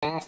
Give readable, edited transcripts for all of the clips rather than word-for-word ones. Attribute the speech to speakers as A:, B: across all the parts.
A: Well,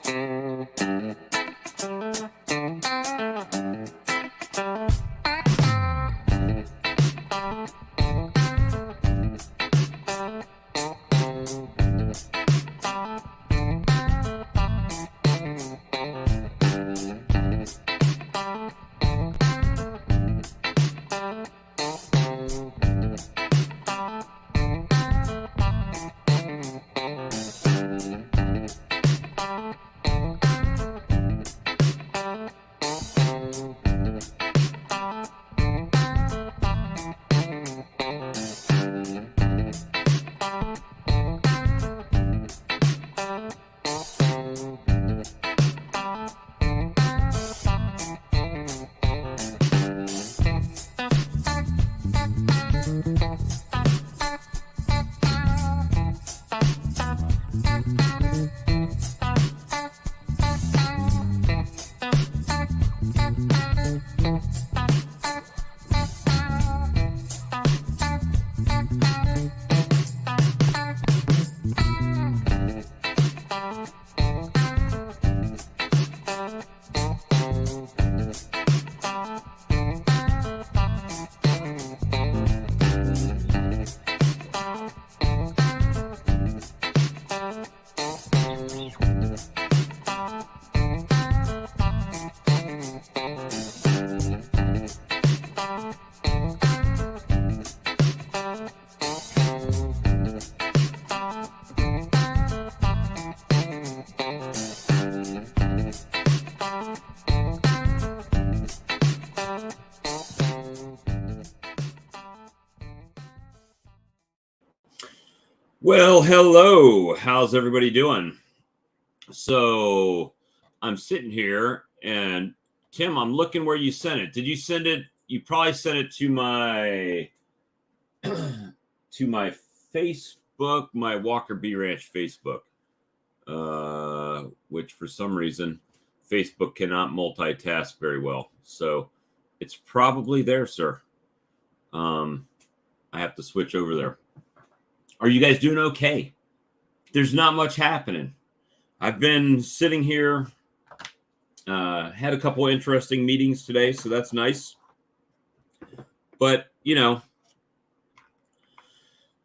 A: hello. How's everybody doing? So I'm sitting here and Tim, I'm looking where you sent it. Did you send it? You probably sent it to my to my Facebook, my Walker Bee Ranch Facebook, which for some reason Facebook cannot multitask very well. So it's probably there, sir. I have to switch over there. Are you guys doing okay? There's not much happening. I've been sitting here, had a couple of interesting meetings today, so that's nice. But, you know,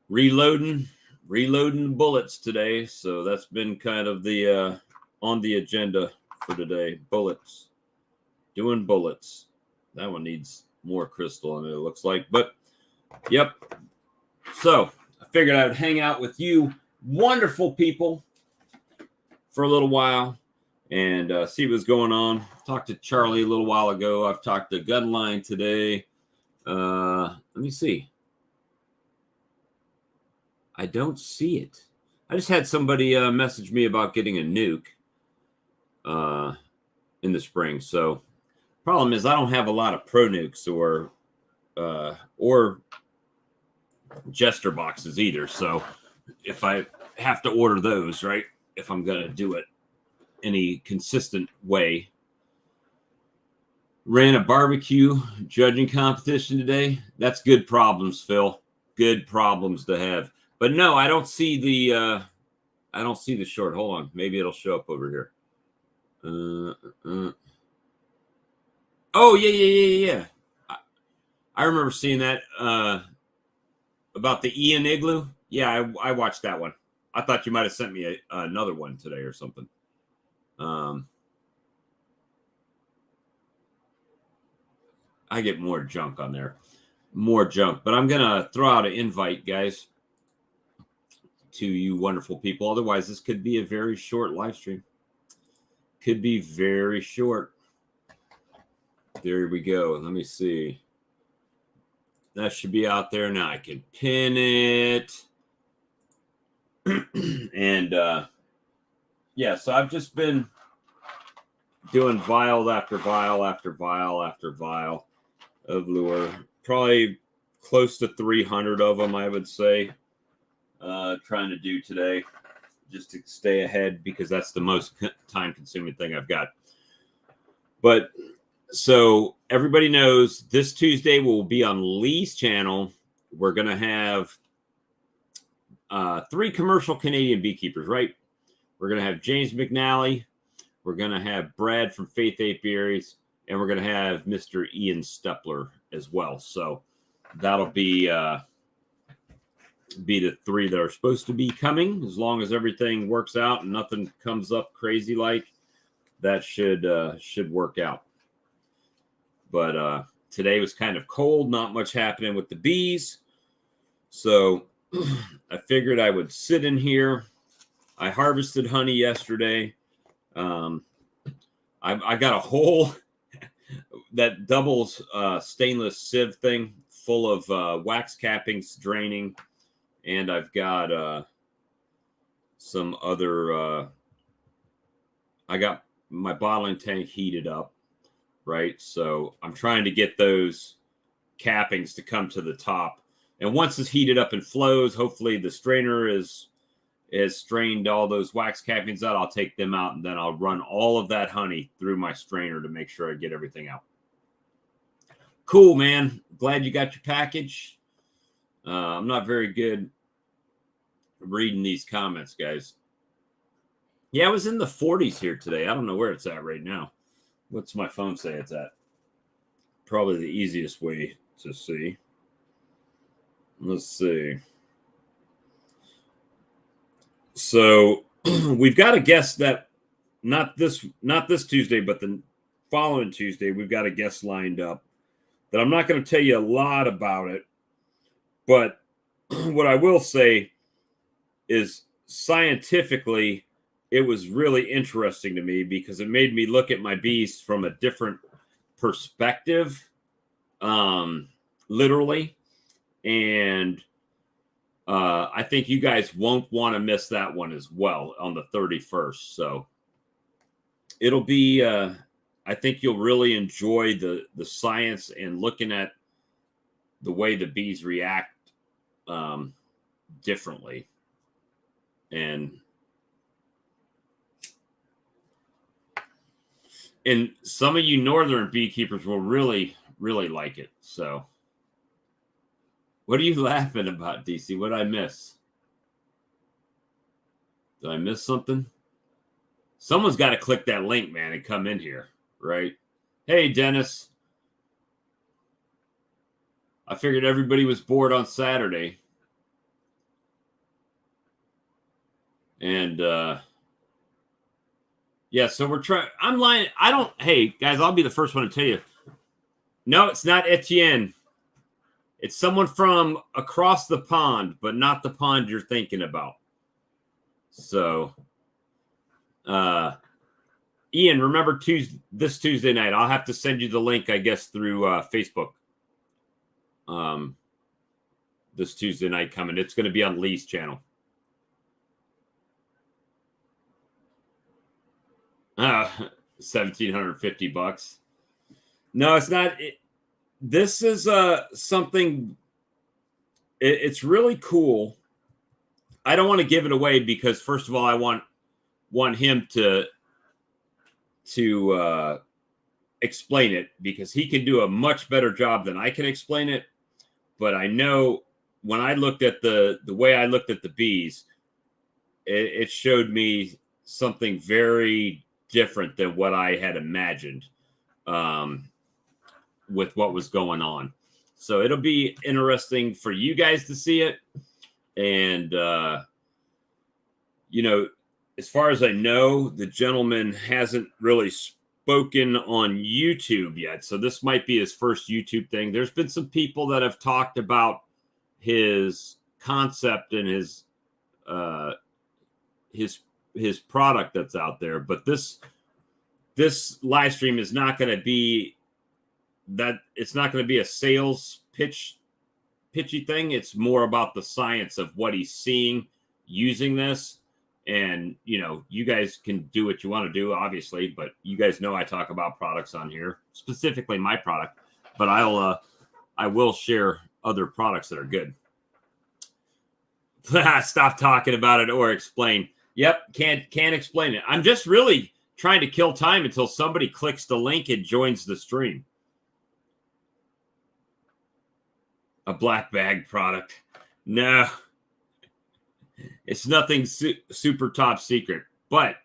A: reloading bullets today, so that's been kind of the on the agenda for today. Bullets. Doing bullets. That one needs more crystal in it, it looks like. But, yep. So I figured I would hang out with you wonderful people for a little while and see what's going on. Talked to Charlie a little while ago. I've talked to Gunline today. Let me see. I don't see it. I just had somebody message me about getting a nuke in the spring. So problem is I don't have a lot of pro nukes or Jester boxes either. So if I have to order those, right, if I'm going to do it any consistent way. Ran a barbecue judging competition today. That's good problems, Phil. Good problems to have. But no, I don't see the short. Hold on. Maybe it'll show up over here. Oh, yeah. I remember seeing that about the Ian Igloo. Yeah, I watched that one. I thought you might have sent me another one today or something. I get more junk on there. More junk. But I'm going to throw out an invite, guys, to you wonderful people. Otherwise, this could be a very short live stream. Could be very short. There we go. Let me see. That should be out there now. I can pin it. And yeah, so I've just been doing vial after vial after vial after vial of lure. Probably close to 300 of them, I would say. Trying to do today just to stay ahead because that's the most time-consuming thing I've got. But so everybody knows this Tuesday will be on Lee's channel. We're going to have 3 commercial Canadian beekeepers, right? We're going to have James McNally. We're going to have Brad from Faith Apiaries. And we're going to have Mr. Ian Stepler as well. So that'll be the 3 that are supposed to be coming. As long as everything works out and nothing comes up crazy like, that should work out. But today was kind of cold, not much happening with the bees. So I figured I would sit in here. I harvested honey yesterday. I got a whole that doubles stainless sieve thing full of wax cappings draining, and I've got some other. I got my bottling tank heated up, right? So I'm trying to get those cappings to come to the top, and once it's heated up and flows, hopefully the strainer is strained all those wax cappings out. I'll take them out, and then I'll run all of that honey through my strainer to make sure I get everything out. Cool, man. Glad you got your package. I'm not very good reading these comments, guys. Yeah, it was in the 40s here today. I don't know where it's at right now. What's my phone say it's at? Probably the easiest way to see. Let's see. So we've got a guest that not this Tuesday, but the following Tuesday, we've got a guest lined up that I'm not going to tell you a lot about it. But what I will say is scientifically, it was really interesting to me because it made me look at my bees from a different perspective, literally. And I think you guys won't want to miss that one as well on the 31st. So it'll be, I think you'll really enjoy the science and looking at the way the bees react differently. And some of you northern beekeepers will really, really like it. So what are you laughing about, DC? What did I miss? Did I miss something? Someone's got to click that link, man, and come in here, right? Hey, Dennis. I figured everybody was bored on Saturday. And, yeah, so we're trying. I'm lying. Hey, guys, I'll be the first one to tell you. No, it's not Etienne. It's someone from across the pond, but not the pond you're thinking about. So, Ian, remember this Tuesday night. I'll have to send you the link, I guess, through Facebook. This Tuesday night coming. It's going to be on Lee's channel. $1,750. No, it's not. This is something. It's really cool. I don't want to give it away because, first of all, I want him to explain it because he can do a much better job than I can explain it. But I know when I looked at the way I looked at the bees, it showed me something very different than what I had imagined with what was going on. So it'll be interesting for you guys to see it. And, as far as I know, the gentleman hasn't really spoken on YouTube yet. So this might be his first YouTube thing. There's been some people that have talked about his concept and his product that's out there. But this live stream is not going to be that. It's not going to be a sales pitchy thing. It's more about the science of what he's seeing using this. And, you guys can do what you want to do, obviously, but you guys know I talk about products on here, specifically my product, but I will share other products that are good. Stop talking about it or explain. Yep. Can't explain it. I'm just really trying to kill time until somebody clicks the link and joins the stream. A black bag product. No, it's nothing super top secret. But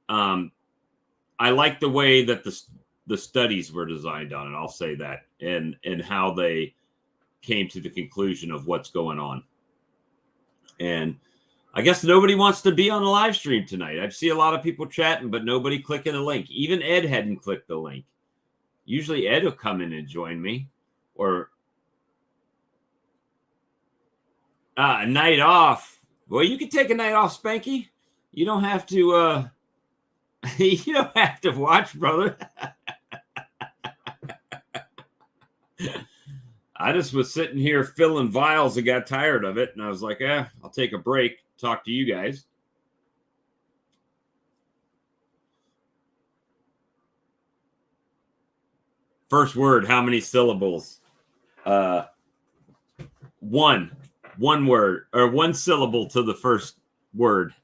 A: I like the way that the studies were designed on it. I'll say that, and how they came to the conclusion of what's going on. And I guess nobody wants to be on the live stream tonight. I see a lot of people chatting, but nobody clicking the link. Even Ed hadn't clicked the link. Usually Ed will come in and join me. Or a night off. Well, you can take a night off, Spanky. You don't have to you don't have to watch, brother. I just was sitting here filling vials and got tired of it. And I was like, I'll take a break, talk to you guys. First word, how many syllables? One word, or one syllable to the first word.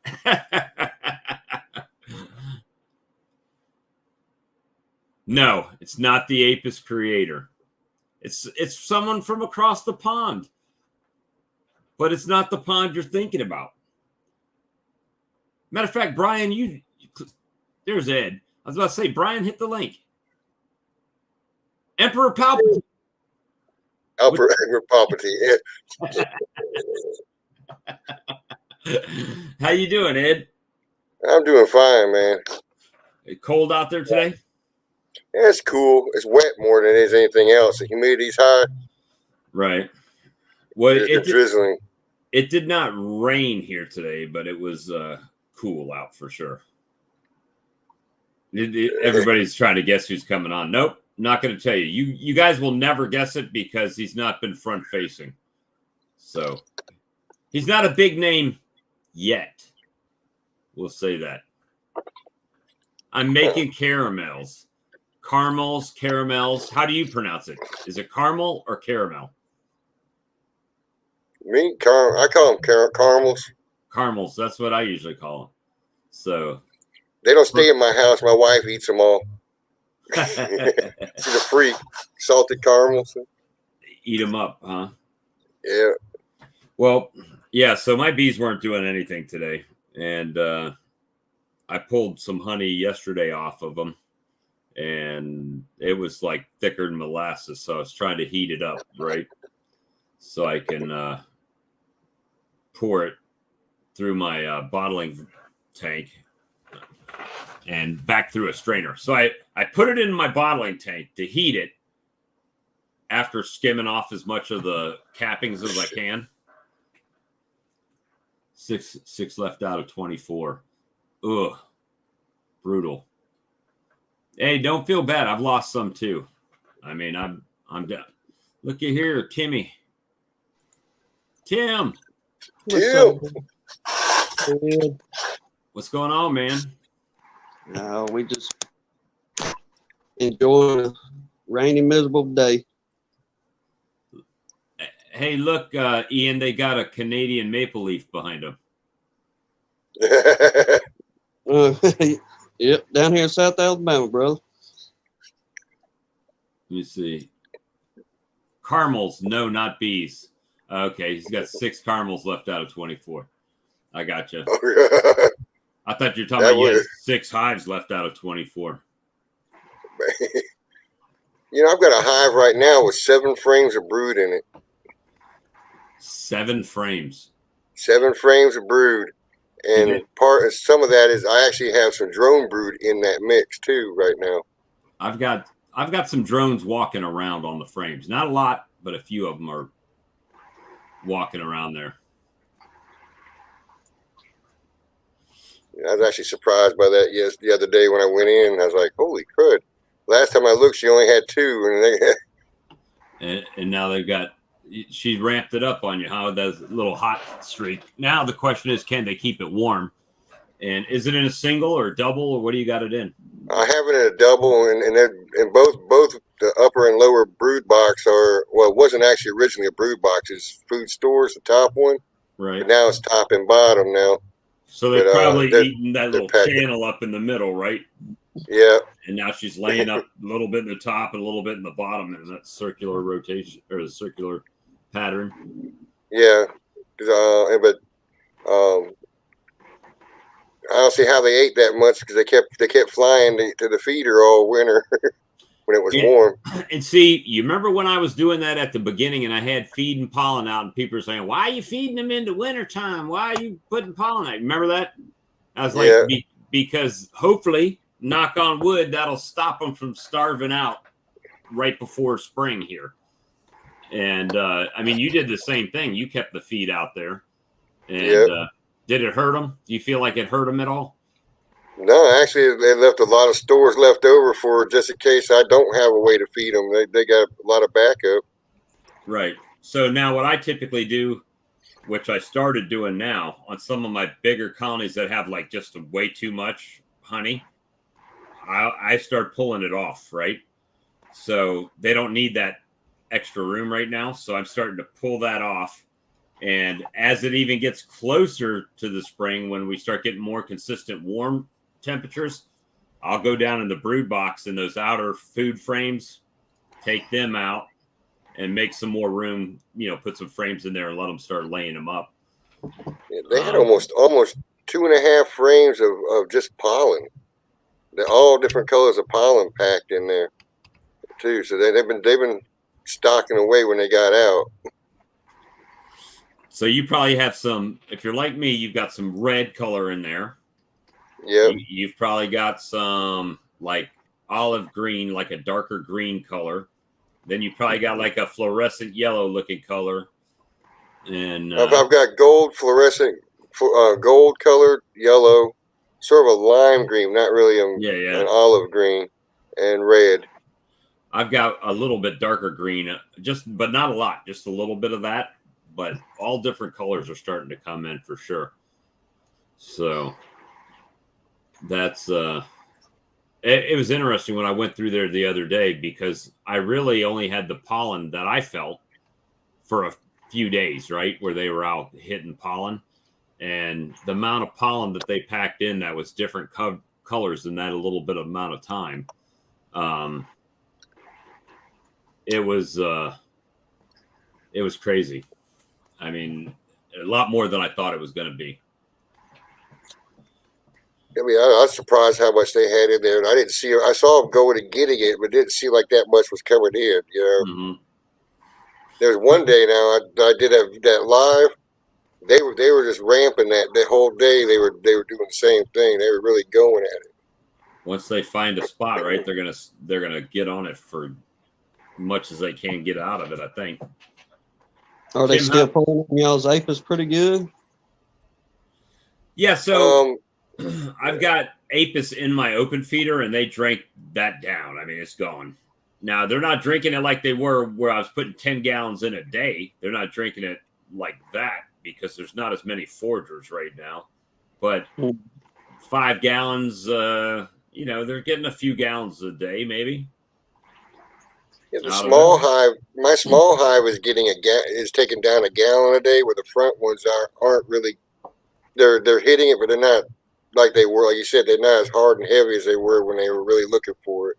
A: No, it's not the Apis creator. It's someone from across the pond. But it's not the pond you're thinking about. Matter of fact, Brian, there's Ed. I was about to say, Brian, hit the link. Emperor Palpatine.
B: Emperor Palpatine.
A: How you doing, Ed?
B: I'm doing fine, man.
A: Cold out there today?
B: Yeah, it's cool. It's wet more than it is anything else. The humidity's high.
A: Right. Well,
B: it's drizzling.
A: It did not rain here today, but it was cool out for sure. Everybody's trying to guess who's coming on. Nope, not going to tell you. You guys will never guess it because he's not been front facing. So he's not a big name yet. We'll say that. I'm making caramels. Caramels. How do you pronounce it? Is it caramel or caramel?
B: I call them caramels.
A: Caramels. That's what I usually call them. So
B: they don't stay in my house. My wife eats them all. She's a freak. Salted caramels.
A: Eat them up, huh?
B: Yeah.
A: Well, yeah. So my bees weren't doing anything today, and I pulled some honey yesterday off of them, and it was like thicker than molasses. So I was trying to heat it up, right? So I can pour it through my bottling tank and back through a strainer. So I put it in my bottling tank to heat it after skimming off as much of the cappings as I can. Six left out of 24. Ugh. Brutal. Hey, don't feel bad. I've lost some too. I mean, I'm done. Looky here, Timmy. Tim. What's going on, man?
C: No, we just enjoying a rainy, miserable day.
A: Hey, look, Ian, they got a Canadian maple leaf behind them.
C: Yep, down here in South Alabama, brother.
A: Let me see. Caramels, no, not bees. Okay, he's got 6 caramels left out of 24. I got you. I thought you were talking about you had 6 hives left out of 24.
B: You know, I've got a hive right now with 7 frames of brood in it.
A: 7 frames.
B: 7 frames of brood. And some of that is I actually have some drone brood in that mix too right now.
A: I've got some drones walking around on the frames. Not a lot, but a few of them are walking around there.
B: I was actually surprised by that the other day when I went in. I was like, holy crud. Last time I looked, she only had 2.
A: And now they've got, she ramped it up on you, how that's a little hot streak. Now the question is, can they keep it warm? And is it in a single or a double, or what do you got it in?
B: I have it in a double, and both the upper and lower brood box are, well, it wasn't actually originally a brood box. It's food stores, the top one.
A: Right.
B: But now it's top and bottom now.
A: So they're probably eating that little channel up in the middle, right?
B: Yeah.
A: And now she's laying up a little bit in the top and a little bit in the bottom in that circular rotation or the circular pattern.
B: Yeah. I don't see how they ate that much because they kept flying to the feeder all winter when it was warm.
A: And see, you remember when I was doing that at the beginning and I had feed and pollen out and people were saying, why are you feeding them into wintertime? Why are you putting pollen out? Remember that? I was like, because hopefully, knock on wood, that'll stop them from starving out right before spring here. And I mean, you did the same thing. You kept the feed out there. And did it hurt them? Do you feel like it hurt them at all?
B: No, actually, they left a lot of stores left over for just in case I don't have a way to feed them. They got a lot of backup.
A: Right. So now what I typically do, which I started doing now on some of my bigger colonies that have like just way too much honey, I start pulling it off, right? So they don't need that extra room right now. So I'm starting to pull that off. And as it even gets closer to the spring, when we start getting more consistent warm temperatures, I'll go down in the brood box in those outer food frames, take them out and make some more room, put some frames in there and let them start laying them up.
B: Yeah, they had almost 2.5 frames of just pollen. They're all different colors of pollen packed in there too. So they've been stocking away when they got out.
A: So you probably have some, if you're like me, you've got some red color in there.
B: Yeah.
A: You've probably got some like olive green, like a darker green color. Then you probably got like a fluorescent yellow looking color. And
B: I've got gold fluorescent, gold colored yellow, sort of a lime green, not really an olive green, and red.
A: I've got a little bit darker green, but not a lot, just a little bit of that. But all different colors are starting to come in for sure. So that's it was interesting when I went through there the other day because I really only had the pollen that I felt for a few days, right, where they were out hitting pollen, and the amount of pollen that they packed in that was different colors in that a little bit of amount of time. It was crazy. I mean, a lot more than I thought it was going to be.
B: I mean, I was surprised how much they had in there, and I saw them going and getting it, but didn't see like that much was coming in.
A: Mm-hmm.
B: There's one day now I did that live. They were just ramping that whole day. They were doing the same thing. They were really going at it.
A: Once they find a spot, right, they're gonna get on it for much as they can get out of it, I think.
C: Are they still pulling y'all's apis pretty good?
A: Yeah, so I've got apis in my open feeder and they drank that down. I mean, it's gone. Now, they're not drinking it like they were where I was putting 10 gallons in a day. They're not drinking it like that because there's not as many foragers right now. But 5 gallons, they're getting a few gallons a day, maybe.
B: Yeah, my small hive is taking down a gallon a day, where the front ones aren't really. They're hitting it, but they're not like they were. Like you said, they're not as hard and heavy as they were when they were really looking for it.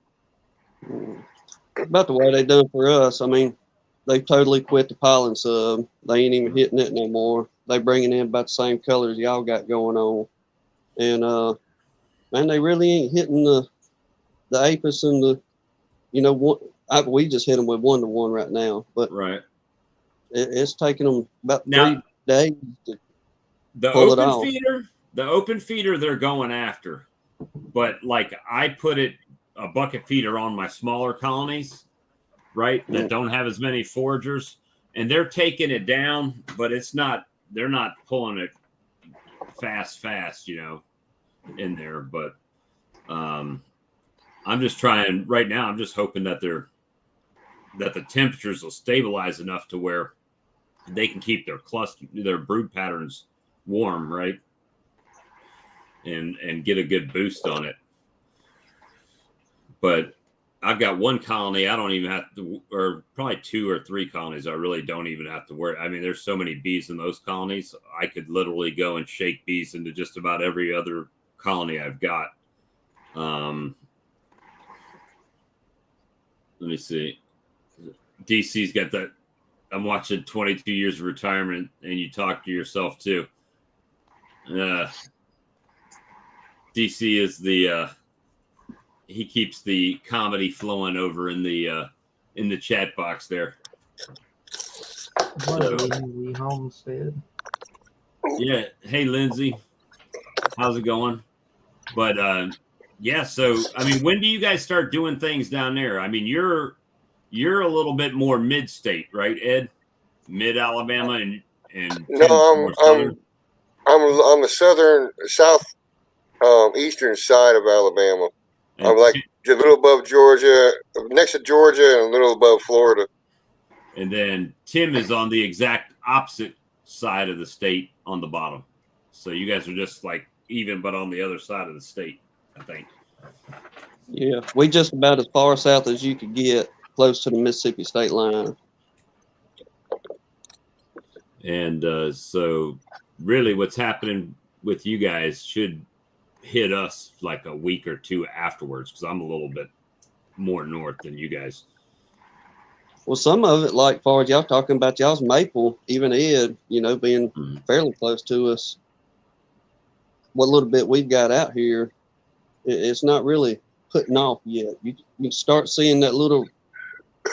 C: About the way they done for us. I mean, they totally quit the pollen sub. They ain't even hitting it no more. They bringing in about the same colors y'all got going on, and man, they really ain't hitting the apis and the, we just hit them with 1-to-1 right now, but
A: right,
C: it's taking them about 3 days to pull it off.
A: The open feeder they're going after, but like I put a bucket feeder on my smaller colonies, right, that don't have as many foragers, and they're taking it down, but they're not pulling it fast, in there. But I'm just trying right now. I'm just hoping that the temperatures will stabilize enough to where they can keep their brood patterns warm, right? And get a good boost on it. But I've got one colony I don't even have to, or probably 2 or 3 colonies I really don't even have to worry. I mean, there's so many bees in those colonies. I could literally go and shake bees into just about every other colony I've got. Let me see. DC's got that. I'm watching 22 Years of Retirement, and you talk to yourself too. DC is the he keeps the comedy flowing over in the chat box there. So,
D: Lindsay Homestead.
A: yeah. Hey, Lindsay, how's it going? But yeah. So I mean, when do you guys start doing things down there? I mean, you're a little bit more mid-state, right, Ed? Mid Alabama and
B: No,
A: Tim's more southern.
B: I'm the eastern side of Alabama.
A: And
B: I'm like a little above Georgia, next to Georgia, and a little above Florida.
A: And then Tim is on the exact opposite side of the state on the bottom. So you guys are just like even, but on the other side of the state, I think.
C: Yeah, we just about as far south as you could get, close to the Mississippi state line.
A: And so really what's happening with you guys should hit us like a week or two afterwards, because I'm a little bit more north than you guys.
C: Well, some of it, like far as y'all talking about y'all's maple, even Ed, being fairly close to us. What little bit we've got out here, it's not really putting off yet. You start seeing that little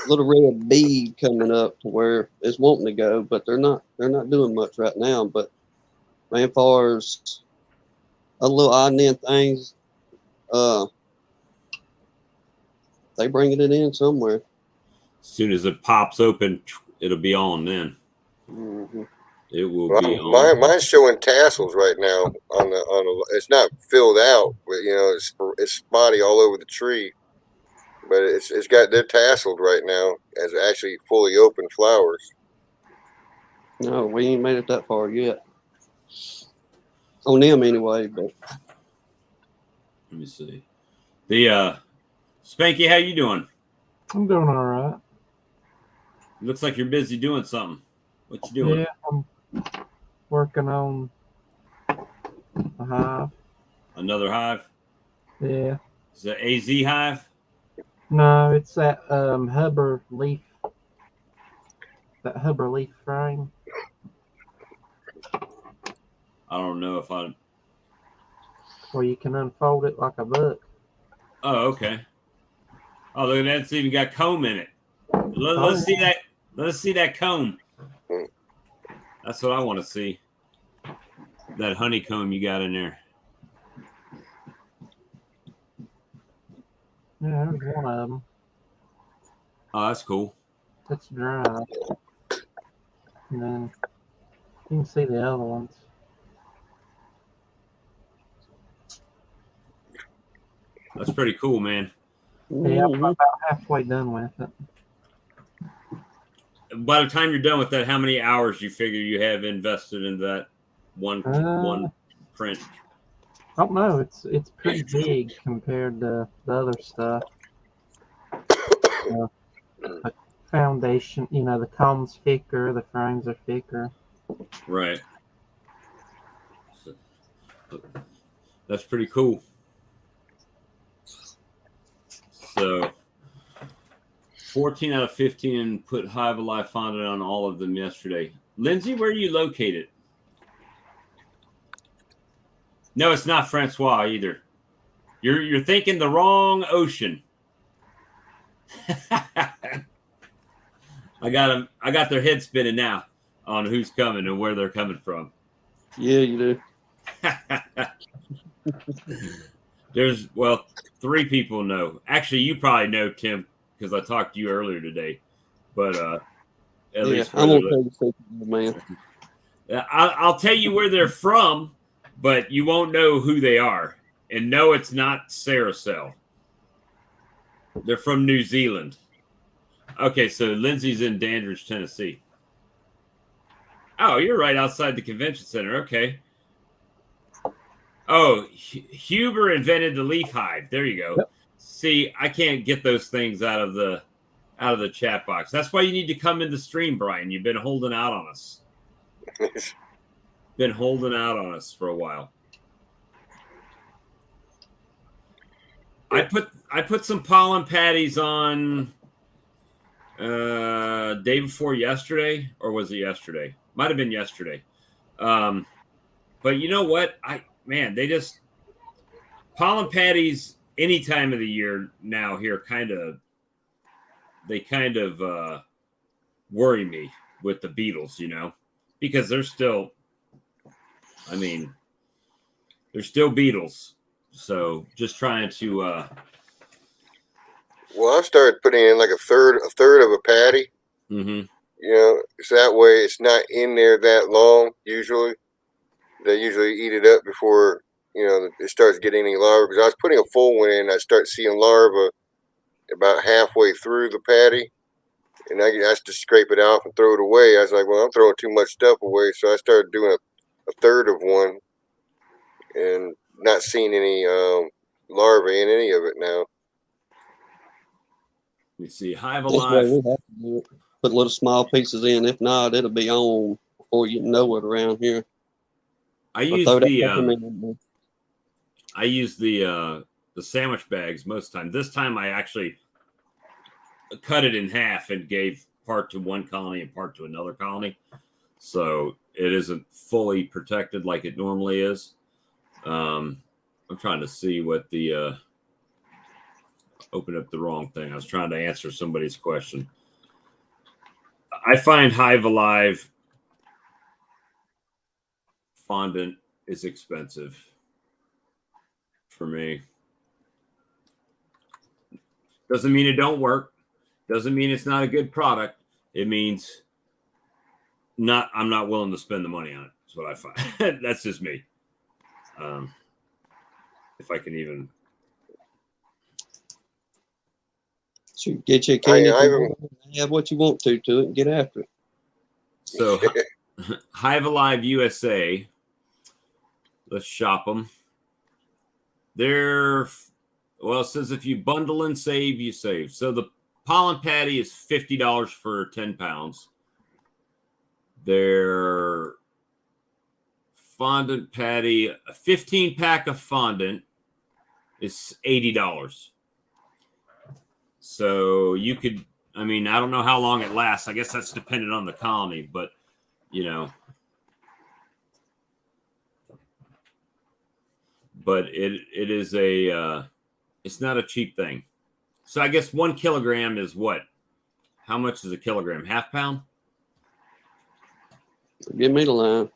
C: red bead coming up to where it's wanting to go, but they're not doing much right now. But man, as far as a little odd and end things, they bringing it in somewhere.
A: As soon as it pops open, it'll be on then.
C: Mm-hmm.
A: It will be on.
B: Mine's showing tassels right now on the. It's not filled out, but it's spotty all over the tree. But they're tasseled right now as actually fully open flowers.
C: No, we ain't made it that far yet. On them anyway, but
A: Let me see. The Spanky, how you doing?
D: I'm doing all right.
A: It looks like you're busy doing something. What you doing?
D: Yeah, I'm working on a hive.
A: Another hive?
D: Yeah.
A: Is it AZ hive?
D: No, it's that Hubbard leaf. That Hubbard leaf frame.
A: I don't know if I.
D: Where you can unfold it like a book.
A: Oh, okay. Oh, look at that! It's even got comb in it. Let's see that. Let's see that comb. That's what I want to see. That honeycomb you got in there.
D: Yeah, there's one of them.
A: Oh, that's cool.
D: It's dry. And then you can see the other ones.
A: That's pretty cool, man.
D: Yeah, I'm about halfway done with it.
A: By the time you're done with that, how many hours you figure you have invested in that one print?
D: I don't know. It's pretty big compared to the other stuff. The foundation, the comb's thicker, the frames are thicker.
A: Right. That's pretty cool. So 14 out of 15 put Hive Alive fondant on all of them yesterday. Lindsay, where are you located? No, it's not Francois either. You're thinking the wrong ocean. I got their head spinning now on who's coming and where they're coming from.
C: Yeah, you do.
A: There's 3 people know. Actually, you probably know, Tim, because I talked to you earlier today. But at least
C: I'm gonna tell you, man.
A: I'll tell you where they're from, but you won't know who they are. And no, it's not Saracel. They're from New Zealand. Okay, so Lindsay's in Dandridge, Tennessee. Oh, you're right outside the convention center. Okay. Oh, Huber invented the leaf hive. There you go. Yep. See, I can't get those things out of the chat box. That's why you need to come in the stream, Brian. You've been holding out on us. Been holding out on us for a while. I put some pollen patties on day before yesterday, or was it yesterday? Might have been yesterday. But you know what? They just pollen patties any time of the year now here they kind of worry me with the beetles, you know, because they're still, I mean, they're still beetles. So just trying to
B: Well, I've started putting in like a third of a patty.
A: mm-hmm.
B: You know, so that way it's not in there that long. Usually, they usually eat it up before it starts getting any larvae. Because I was putting a full one in, I start seeing larvae about halfway through the patty, and I just scrape it off and throw it away. I was like, well, I'm throwing too much stuff away, so I started doing a third of one, and not seeing any larvae in any of it now.
A: You see, Hive
C: That's why
A: Alive.
C: we have to do it. Put little small pieces in. If not, it'll be on before you know it around here.
A: I
C: Or
A: use
C: throw that
A: the
C: peppermint in there.
A: I use the sandwich bags most of the time. This time I actually cut it in half and gave part to one colony and part to another colony. So it isn't fully protected like it normally is. I'm trying to see what the open up the wrong thing. I was trying to answer somebody's question. I find Hive Alive fondant is expensive for me. Doesn't mean it don't work. Doesn't mean it's not a good product. It means I'm not willing to spend the money on it. That's what I find. That's just me. If I can even.
C: So get you a candy
B: I
C: have what you want to it and get after it.
A: So Hive Alive USA. Let's shop them. It says if you bundle and save, you save. So the pollen patty is $50 for 10 pounds. Their fondant patty, a 15 pack of fondant is $80. So you could, I don't know how long it lasts. I guess that's dependent on the colony, but but it is it's not a cheap thing. So I guess 1 kilogram is what? How much is a kilogram? Half pound?
C: Give me the line.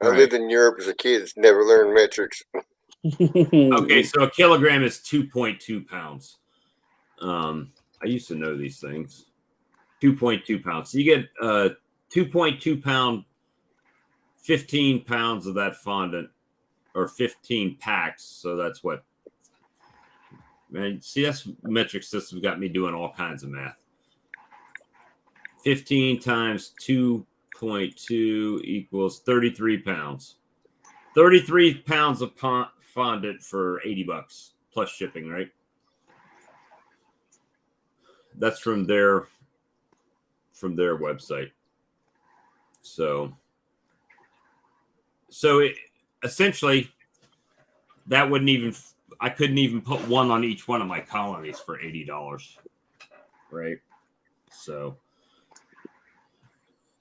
B: I lived in Europe as a kid. Never learned metrics.
A: Okay, so a kilogram is 2.2 pounds. I used to know these things. 2.2 pounds. So you get 2.2 pound, 15 pounds of that fondant, or 15 packs. So that's what. Man, see, that's metric system got me doing all kinds of math. 15 times 2.2 equals 33 pounds. 33 pounds of fondant for $80 plus shipping, right? That's from their website. So essentially that wouldn't even, I couldn't even put one on each one of my colonies for $80, right? So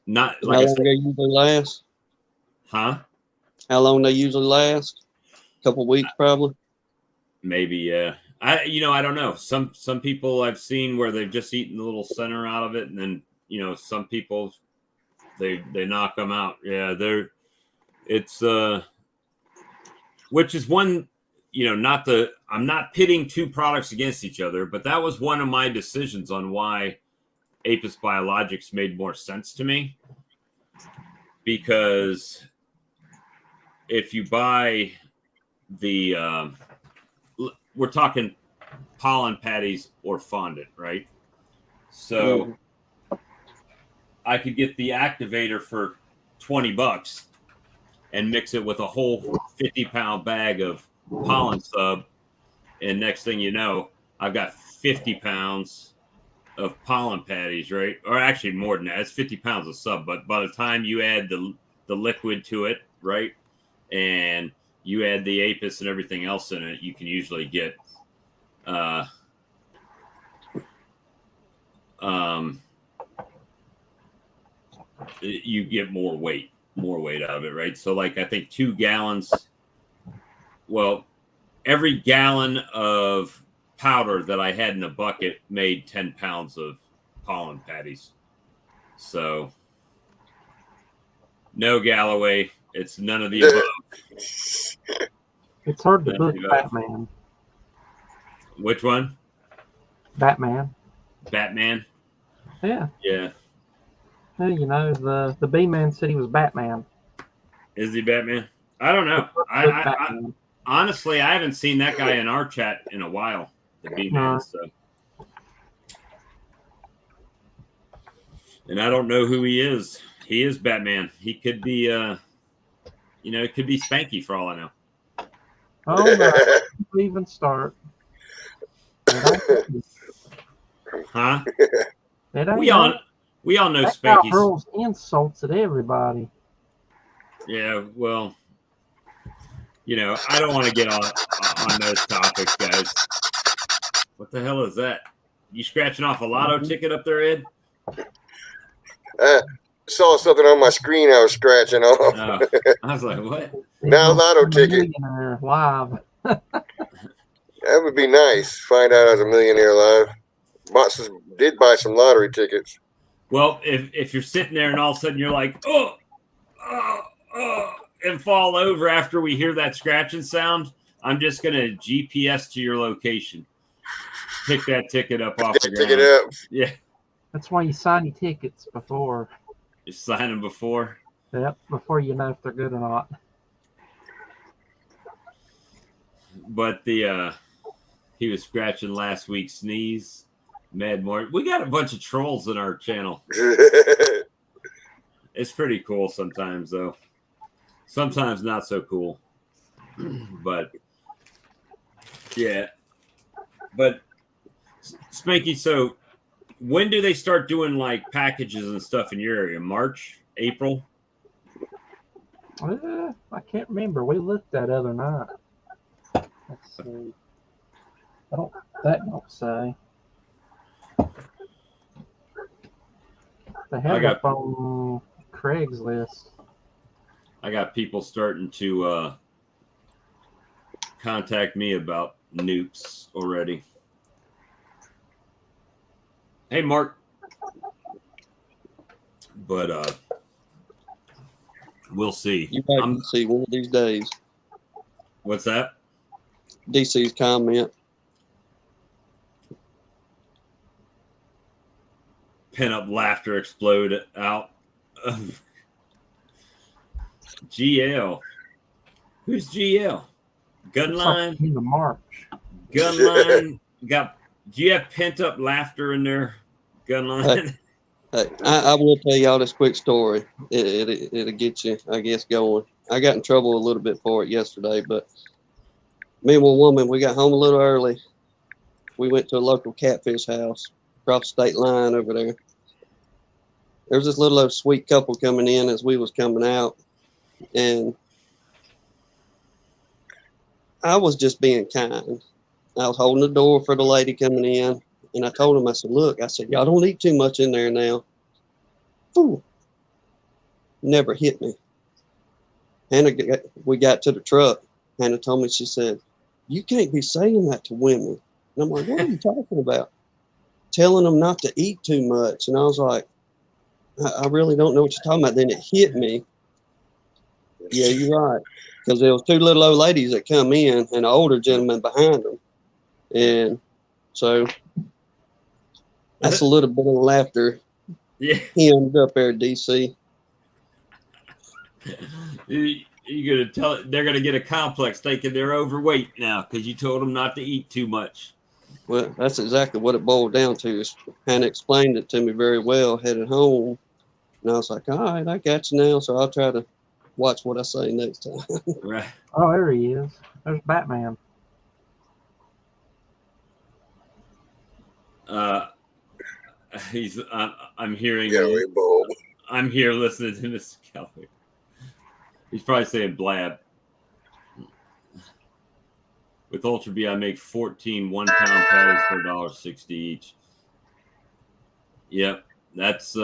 A: not like
C: How
A: I
C: long
A: said,
C: they usually last?
A: huh?
C: How long they usually last? A couple weeks, probably.
A: Maybe, yeah. I don't know. Some people I've seen where they've just eaten the little center out of it, and then some people they knock them out. Yeah, it's which is one, I'm not pitting two products against each other, but that was one of my decisions on why Apis Biologics made more sense to me, because if you buy the we're talking pollen patties or fondant, right? So I could get the activator for $20 and mix it with a whole 50-pound bag of pollen sub, and next thing you know, I've got 50 pounds of pollen patties, right? Or actually more than that. It's 50 pounds of sub, but by the time you add the liquid to it, right, and you add the apis and everything else in it, you can usually get you get more weight. more weight out of it, right? So like I think 2 gallons. Well, every gallon of powder that I had in a bucket made 10 pounds of pollen patties. So no Galloway. It's none of the above.
D: It's hard to
A: None of
D: book
A: the above.
D: Batman.
A: Which one?
D: Batman.
A: Batman?
D: Yeah.
A: Yeah.
D: Well, you know, the B-Man said he was Batman.
A: Is he Batman? I don't know. I
D: Batman.
A: honestly, I haven't seen that guy in our chat in a while. The B-Man.
D: No.
A: So. And I don't know who he is. He is Batman. He could be, it could be Spanky for all I know.
D: Oh no! Don't even start.
A: Huh?
D: It ain't
A: We all know
D: that guy
A: Spanky's.
D: hurls insults at everybody.
A: Yeah, well, I don't want to get on those topics, guys. What the hell is that? You scratching off a lotto ticket up there, Ed?
B: Saw something on my screen I was scratching off.
A: Oh, I was like, what?
B: Now lotto ticket.
D: Millionaire live.
B: That would be nice. Find out I was a millionaire live. Did buy some lottery tickets.
A: Well, if you're sitting there and all of a sudden you're like, oh, and fall over after we hear that scratching sound, I'm just going to GPS to your location. Pick that ticket up off the ground.
B: Pick it up.
A: Yeah.
D: That's why you sign your tickets before.
A: You sign them before?
D: Yep, before you know if they're good or not.
A: But he was scratching last week's sneeze. Mad Mort. We got a bunch of trolls in our channel. It's pretty cool sometimes, though. Sometimes not so cool. But, yeah. But, Spanky, so when do they start doing, like, packages and stuff in your area? March? April?
D: I can't remember. We looked that other night. Let's see. That don't say. They have it on Craigslist.
A: I got people starting to contact me about nukes already. Hey, Mark. But we'll see.
C: You might see one of these days.
A: What's that?
C: DC's comment.
A: Pin-up laughter explode out. GL. Who's GL? Gunline?
D: In the March.
A: Gunline. Do you have pent-up laughter in there? Gunline?
C: Hey, I will tell y'all this quick story. It'll get you, I guess, going. I got in trouble a little bit for it yesterday, but me and one woman, we got home a little early. We went to a local catfish house across the state line over there. There was this little old sweet couple coming in as we was coming out, and I was just being kind. I was holding the door for the lady coming in, and I told him, I said, look, I said, y'all don't eat too much in there now. Ooh, never hit me. Hannah, we got to the truck. Hannah told me, she said, you can't be saying that to women. And I'm like, what are you talking about? Telling them not to eat too much. And I was like, I really don't know what you're talking about. Then it hit me. Yeah, you're right. Because there was 2 little old ladies that come in and an older gentleman behind them. And so that's a little bit of laughter.
A: Yeah.
C: Hemmed up there, DC.
A: You're gonna tell they're gonna get a complex thinking they're overweight now because you told them not to eat too much.
C: Well, that's exactly what it boiled down to. Hannah explained it to me very well, headed home. And I was like, all right, I got you now. So I'll try to watch what I say next time.
A: Right.
D: Oh, there he is. There's Batman.
A: I'm hearing.
B: Galloway bulb.
A: I'm here listening to Mr. Galloway. He's probably saying blab. With Ultra B, I make 14 1-pound patties for $1.60 each. Yep, that's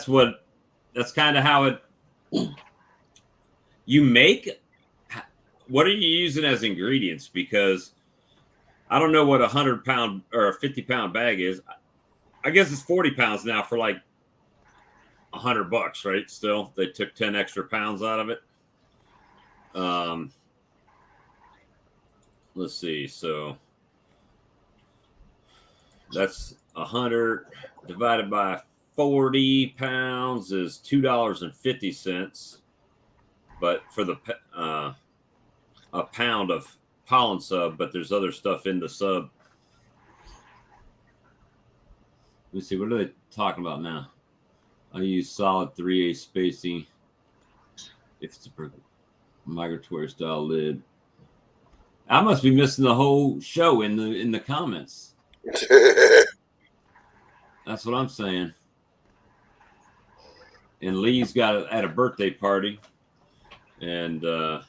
A: what that's kind of how it. You make. What are you using as ingredients? Because I don't know what 100-pound or a 50-pound bag is. I guess it's 40 pounds now for like $100, right? Still, they took 10 extra pounds out of it. Let's see. So that's 100 divided by 40 pounds is $2.50. But for the a pound of pollen sub, but there's other stuff in the sub. Let me see. What are they talking about now? I use solid 3/8 spacing if it's a migratory style lid. I must be missing the whole show in the comments. That's what I'm saying. And Lee's got at a birthday party, and so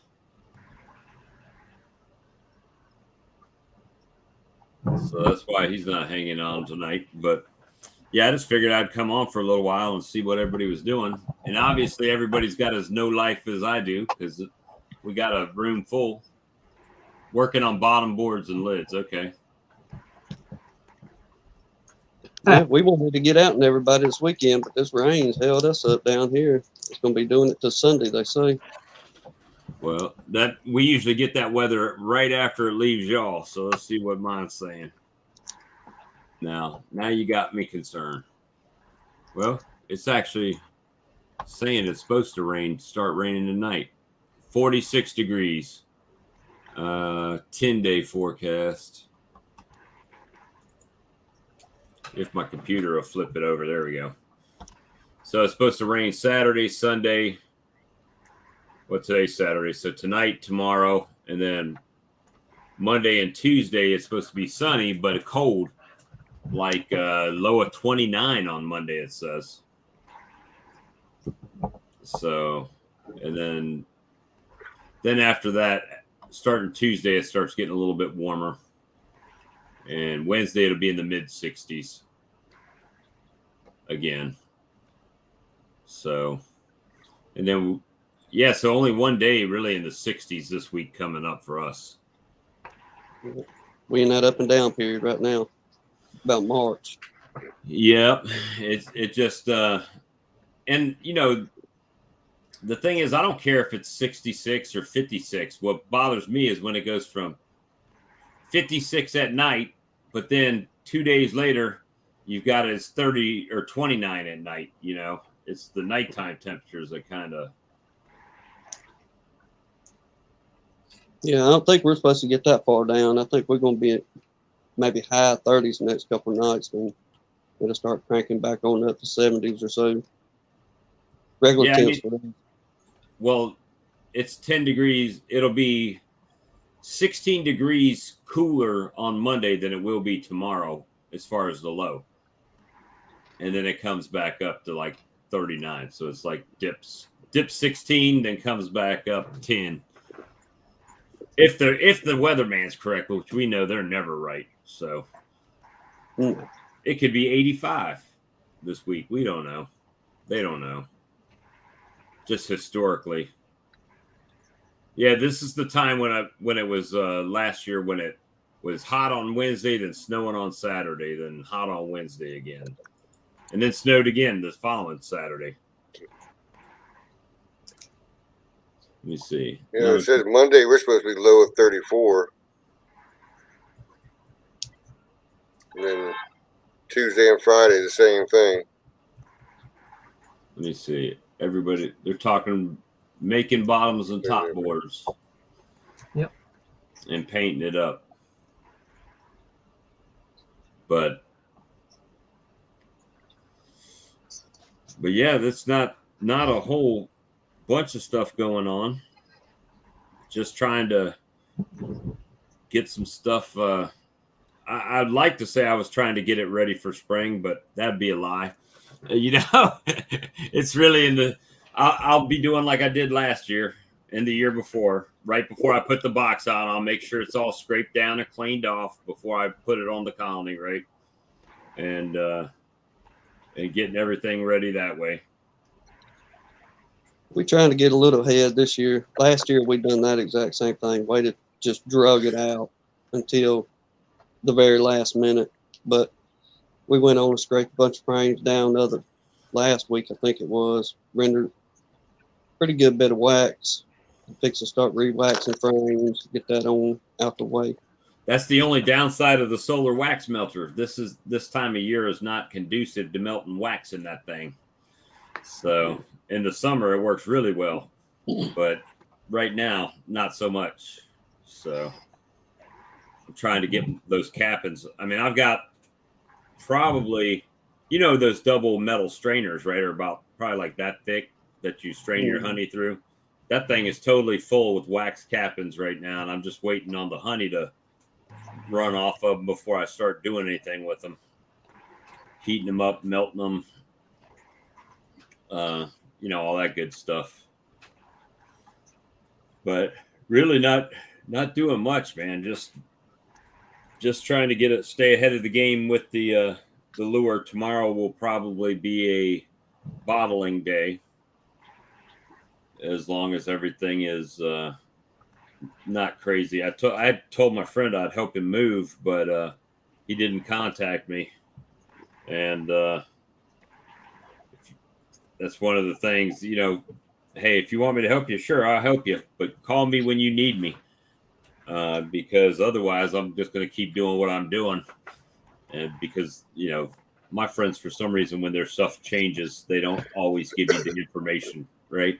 A: that's why he's not hanging on tonight. But yeah, I just figured I'd come on for a little while and see what everybody was doing. And obviously, everybody's got as no life as I do because we got a room full working on bottom boards and lids. Okay.
C: Yeah, we wanted to get out and everybody this weekend, but this rain's held us up down here. It's going to be doing it till Sunday, they say.
A: Well, that we usually get that weather right after it leaves y'all. So let's see what mine's saying. Now you got me concerned. Well, it's actually saying it's supposed to start raining tonight. 46 degrees. 10-day forecast. If my computer will flip it over. There we go. So it's supposed to rain Saturday, Sunday. What's today's Saturday? So tonight, tomorrow, and then Monday and Tuesday, it's supposed to be sunny, but cold. Like low of 29 on Monday, it says. So, and then after that, starting Tuesday, it starts getting a little bit warmer. And Wednesday, it'll be in the mid-60s again. So, and then, yeah, so only one day really in the 60s this week coming up for us.
C: We in that up and down period right now, about March.
A: Yep. It just, and, you know, the thing is, I don't care if it's 66 or 56. What bothers me is when it goes from 56 at night, but then 2 days later, you've got it as 30 or 29 at night. You know, it's the nighttime temperatures that kind of.
C: Yeah, I don't think we're supposed to get that far down. I think we're going to be at maybe high 30s the next couple of nights, and it'll start cranking back on up to 70s or so. Regular temps.
A: Well, it's 10 degrees. It'll be 16 degrees cooler on Monday than it will be tomorrow as far as the low. And then it comes back up to like 39. So it's like dips 16, then comes back up 10. If the weatherman's correct, which we know they're never right. So it could be 85 this week. We don't know. They don't know. Just historically. Yeah, this is the time when it was last year when it was hot on Wednesday, then snowing on Saturday, then hot on Wednesday again. And then snowed again the following Saturday. Let me see.
B: Yeah, it says Monday we're supposed to be low of 34. And then Tuesday and Friday the same thing.
A: Let me see. Everybody, they're talking making bottoms and top boards.
D: Yep.
A: And painting it up. But yeah, that's not a whole bunch of stuff going on. Just trying to get some stuff. I'd like to say I was trying to get it ready for spring, but that'd be a lie. You know, it's really I'll be doing like I did last year and the year before. Right before I put the box on, I'll make sure it's all scraped down and cleaned off before I put it on the colony, right? And getting everything ready that way.
C: we trying to get a little ahead this year. Last year we done that exact same thing. Waited, just drug it out until the very last minute. But we went on and scraped a bunch of frames down last week, I think it was. Rendered pretty good bit of wax. Fix to start re-waxing frames, get that on out the way.
A: That's the only downside of the solar wax melter. This time of year is not conducive to melting wax in that thing. So in the summer it works really well, but right now not so much. So I'm trying to get those cap-ins. I mean, I've got probably, those double metal strainers, right? Are about probably like that thick that you strain your honey through. That thing is totally full with wax cap-ins right now, and I'm just waiting on the honey to run off of them before I start doing anything with them. Heating them up, melting them, all that good stuff. But really not doing much, man. Just trying to stay ahead of the game with the lure. Tomorrow will probably be a bottling day, as long as everything is not crazy. I told my friend I'd help him move, but he didn't contact me, and that's one of the things. Hey, if you want me to help you, sure, I'll help you, but call me when you need me, because otherwise I'm just going to keep doing what I'm doing. And because my friends, for some reason, when their stuff changes, they don't always give you the information, right,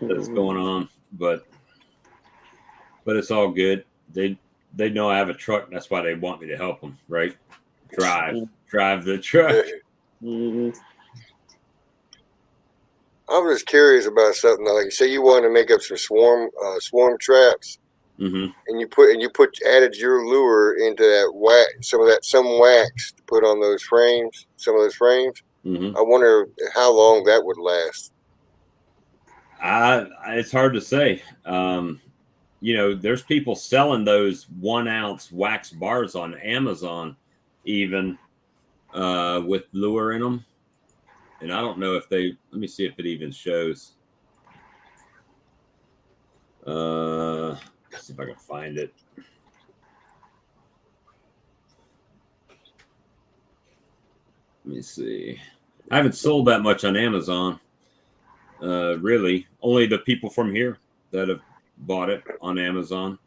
A: that's going on. But it's all good. They know I have a truck. That's why they want me to help them, right? Drive the truck.
B: I was just curious about something. Like you say, you wanted to make up some swarm traps,
A: Mm-hmm.
B: and you added your lure into that wax, some wax to put on those frames. Some of those frames.
A: Mm-hmm.
B: I wonder how long that would last.
A: It's hard to say. There's people selling those 1 ounce wax bars on Amazon, even with lure in them. And I don't know if let me see if it even shows. Let's see if I can find it. Let me see. I haven't sold that much on Amazon. Really, only the people from here that have bought it on Amazon.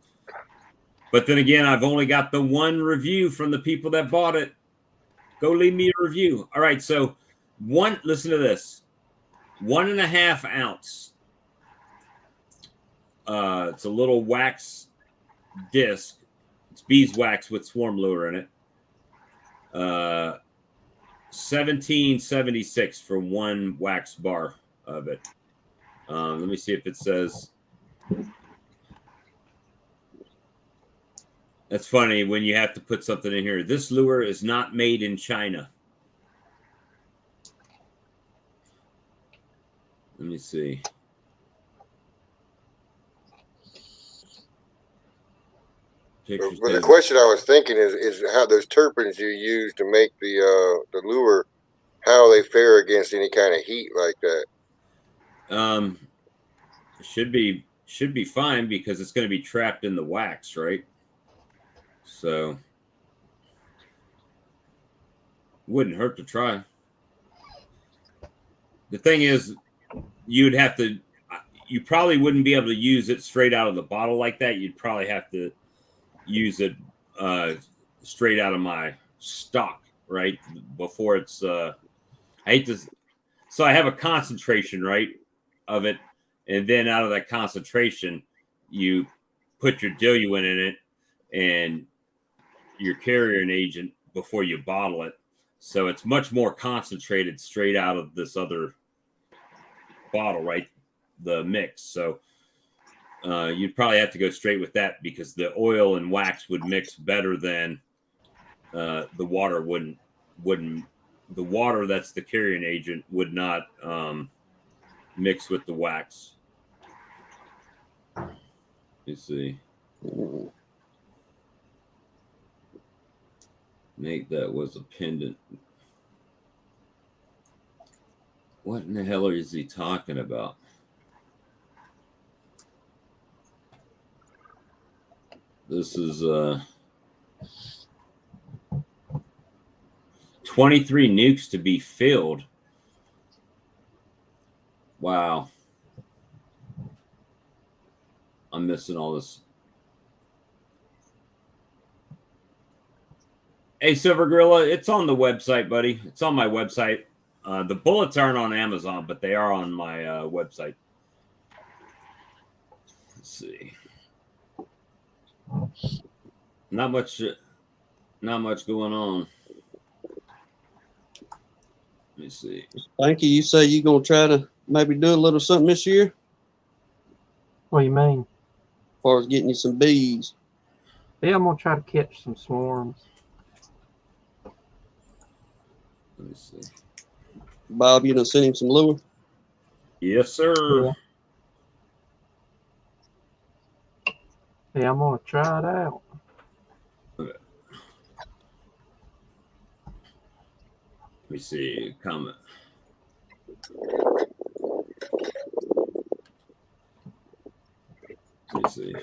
A: But then again, I've only got the one review from the people that bought it. Go leave me a review. All right, so listen to this. 1.5 ounce. It's a little wax disc. It's beeswax with swarm lure in it. $17.76 for 1 wax bar of it. Let me see if it says. That's funny when you have to put something in here. This lure is not made in China. Let me see.
B: But the question I was thinking is how those terpenes you use to make the lure, how they fare against any kind of heat like that.
A: Should be fine because it's going to be trapped in the wax, right? So wouldn't hurt to try. The thing is, you probably wouldn't be able to use it straight out of the bottle like that. You'd probably have to use it straight out of my stock, right? Before it's I hate to, so I have a concentration, right, of it, and then out of that concentration you put your diluent in it and your carrier agent before you bottle it, so it's much more concentrated straight out of this other bottle, right, the mix. So you'd probably have to go straight with that because the oil and wax would mix better than the water wouldn't. The water that's the carrying agent would not mix with the wax. Let's see. Nate, that was a pendant. What in the hell is he talking about? This is 23 nukes to be filled. Wow. I'm missing all this. Hey, Silver Gorilla, it's on the website, buddy. It's on my website. The bullets aren't on Amazon, but they are on my website. Let's see. Not much going on. Let me see.
C: Thank you. You say you're gonna try to maybe do a little something this year,
D: What do you mean?
C: as far as getting you some bees.
D: Yeah, I'm gonna try to catch some swarms.
A: Let me see.
C: Bob, you done sent him some lure?
A: Yes, sir.
D: Yeah, I'm gonna try it out.
A: Okay. Let me see. Comment. Let me see.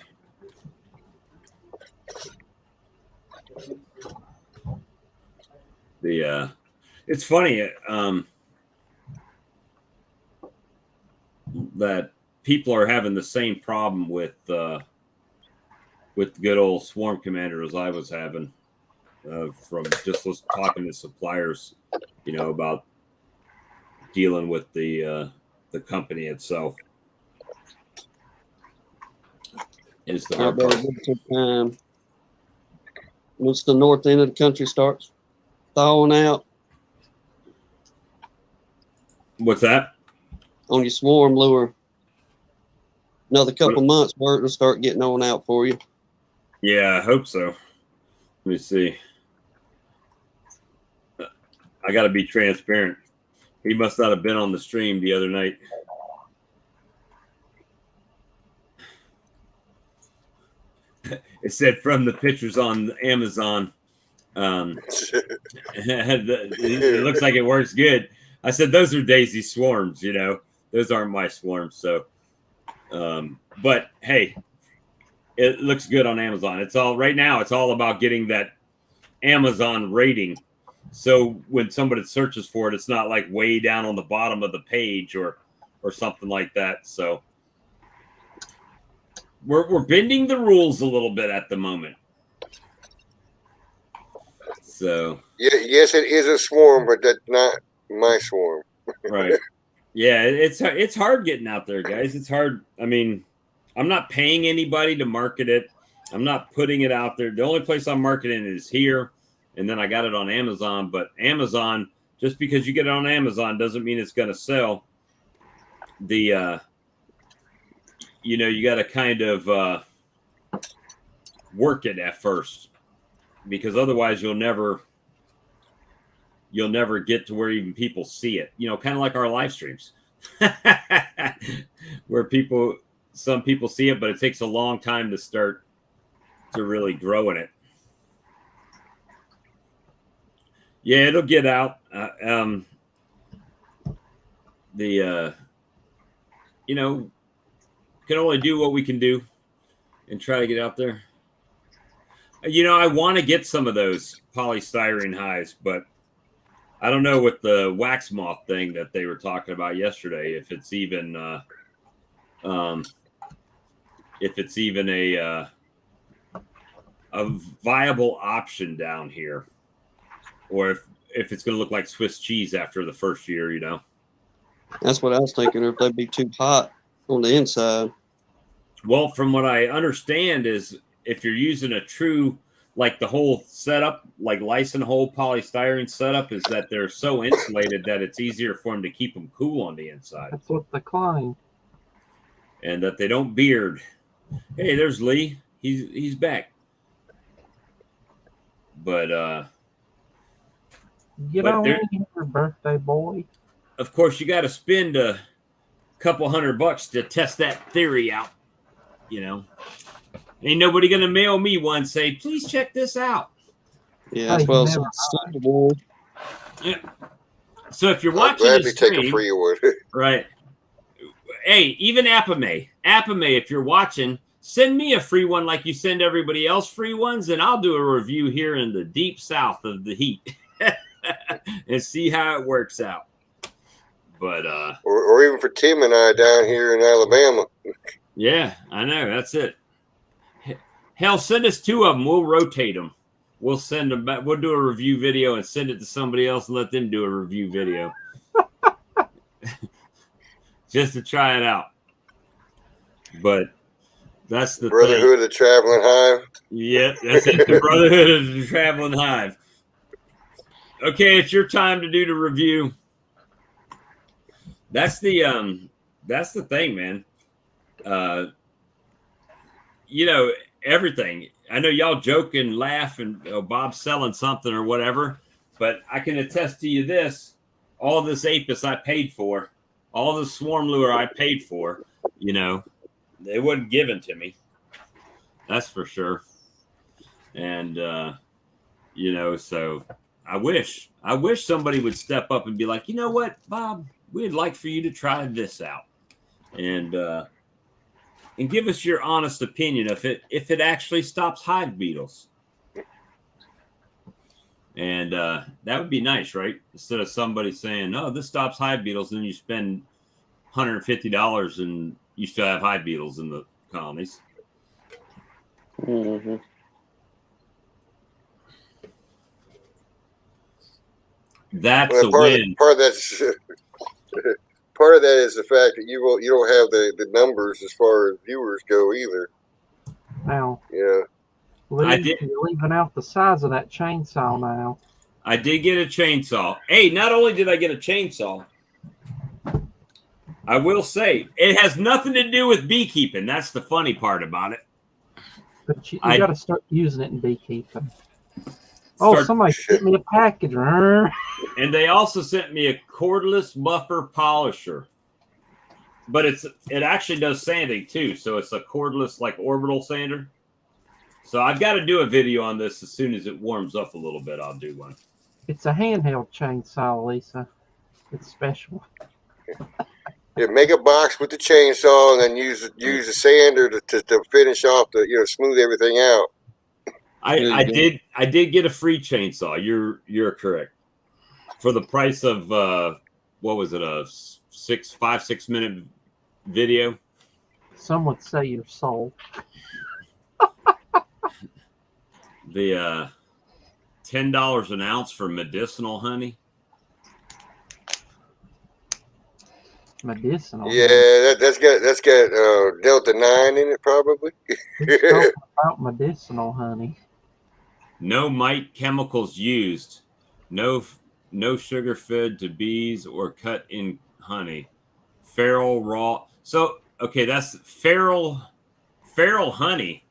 A: It's funny that people are having the same problem with good old Swarm Commander as I was having from just talking to suppliers, about dealing with the company itself. Is the hard part.
C: Once the north end of the country starts thawing out.
A: What's that?
C: On your swarm lure. Another couple months, Bert will start getting on out for you.
A: Yeah, I hope so. Let me see. I got to be transparent. He must not have been on the stream the other night. It said from the pictures on Amazon, it looks like it works good. I said, those are Daisy swarms, those aren't my swarms. So, but hey, it looks good on Amazon. It's all right now. It's all about getting that Amazon rating. So when somebody searches for it, it's not like way down on the bottom of the page or something like that. So we're bending the rules a little bit at the moment. So
B: yes, it is a swarm, but that's not my swarm.
A: Right. Yeah, it's hard getting out there, guys. It's hard. I mean, I'm not paying anybody to market it. I'm not putting it out there. The only place I'm marketing it is here, and then I got it on Amazon. But Amazon, just because you get it on Amazon doesn't mean it's going to sell. You got to kind of work it at first, because otherwise you'll never get to where even people see it. Kind of like our live streams, where some people see it, but it takes a long time to start to really grow in it. Yeah, it'll get out. Can only do what we can do and try to get out there. I want to get some of those polystyrene hives, but I don't know with the wax moth thing that they were talking about yesterday, if it's even a viable option down here, or if it's going to look like Swiss cheese after the first year,
C: That's what I was thinking, or if they'd be too hot on the inside.
A: Well, from what I understand is if you're using a true, like the whole setup, like Lyson hole polystyrene setup, is that they're so insulated that it's easier for them to keep them cool on the inside.
D: That's what they claim.
A: And that they don't beard. Hey, there's Lee. He's back. But
D: get on in here, birthday boy.
A: Of course, you got to spend a couple $100 to test that theory out. Ain't nobody gonna mail me one and say, please check this out.
C: Yeah, as well.
A: Yeah. So if you're watching
B: I'll
A: this
B: gladly take a free one.
A: Right. Hey, even Apame, if you're watching, send me a free one like you send everybody else free ones, and I'll do a review here in the deep south of the heat and see how it works out. But
B: or even for Tim and I down here in Alabama.
A: yeah, I know, that's it. Hell, send us 2 of them. We'll rotate them. We'll send them back. We'll do a review video and send it to somebody else and let them do a review video. Just to try it out. But that's the
B: Brotherhood
A: thing.
B: of the Traveling Hive.
A: Yep, that's it. The Brotherhood of the Traveling Hive. Okay, it's your time to do the review. That's the thing, man. You know, everything. I know y'all joke and laugh and Bob's selling something or whatever, but I can attest to you this: all this apis I paid for, all the swarm lure I paid for, you know, they wasn't given to me. That's for sure. And you know, so I wish somebody would step up and be like, you know what, Bob, we'd like for you to try this out, and give us your honest opinion if it actually stops hive beetles. And that would be nice, right? Instead of somebody saying, "Oh, this stops hive beetles," and then you spend $150 and you still have hive beetles in the colonies.
C: Mm-hmm.
A: That's a win.
B: Part of that is the fact that you don't have the numbers as far as viewers go either.
D: Now,
B: Yeah.
D: You're leaving out the size of that chainsaw now.
A: I did get a chainsaw. Hey, not only did I get a chainsaw, I will say it has nothing to do with beekeeping. That's the funny part about it.
D: But you got to start using it in beekeeping. Somebody sent me a package.
A: And they also sent me a cordless buffer polisher. But it actually does sanding too. So it's a cordless like orbital sander. So I've got to do a video on this as soon as it warms up a little bit. I'll do one.
D: It's a handheld chainsaw, Lisa. It's special.
B: Yeah, make a box with the chainsaw and then use the sander to finish off smooth everything out.
A: I did get a free chainsaw. You're correct. For the price of what was it, a 5-6 minute video?
D: Some would say your soul.
A: The $10 an ounce for medicinal honey.
D: Medicinal.
B: Yeah, that's got Delta 9 in it probably.
D: Talking about medicinal honey.
A: No mite chemicals used. No sugar fed to bees or cut in honey. Feral raw. So okay, that's feral honey.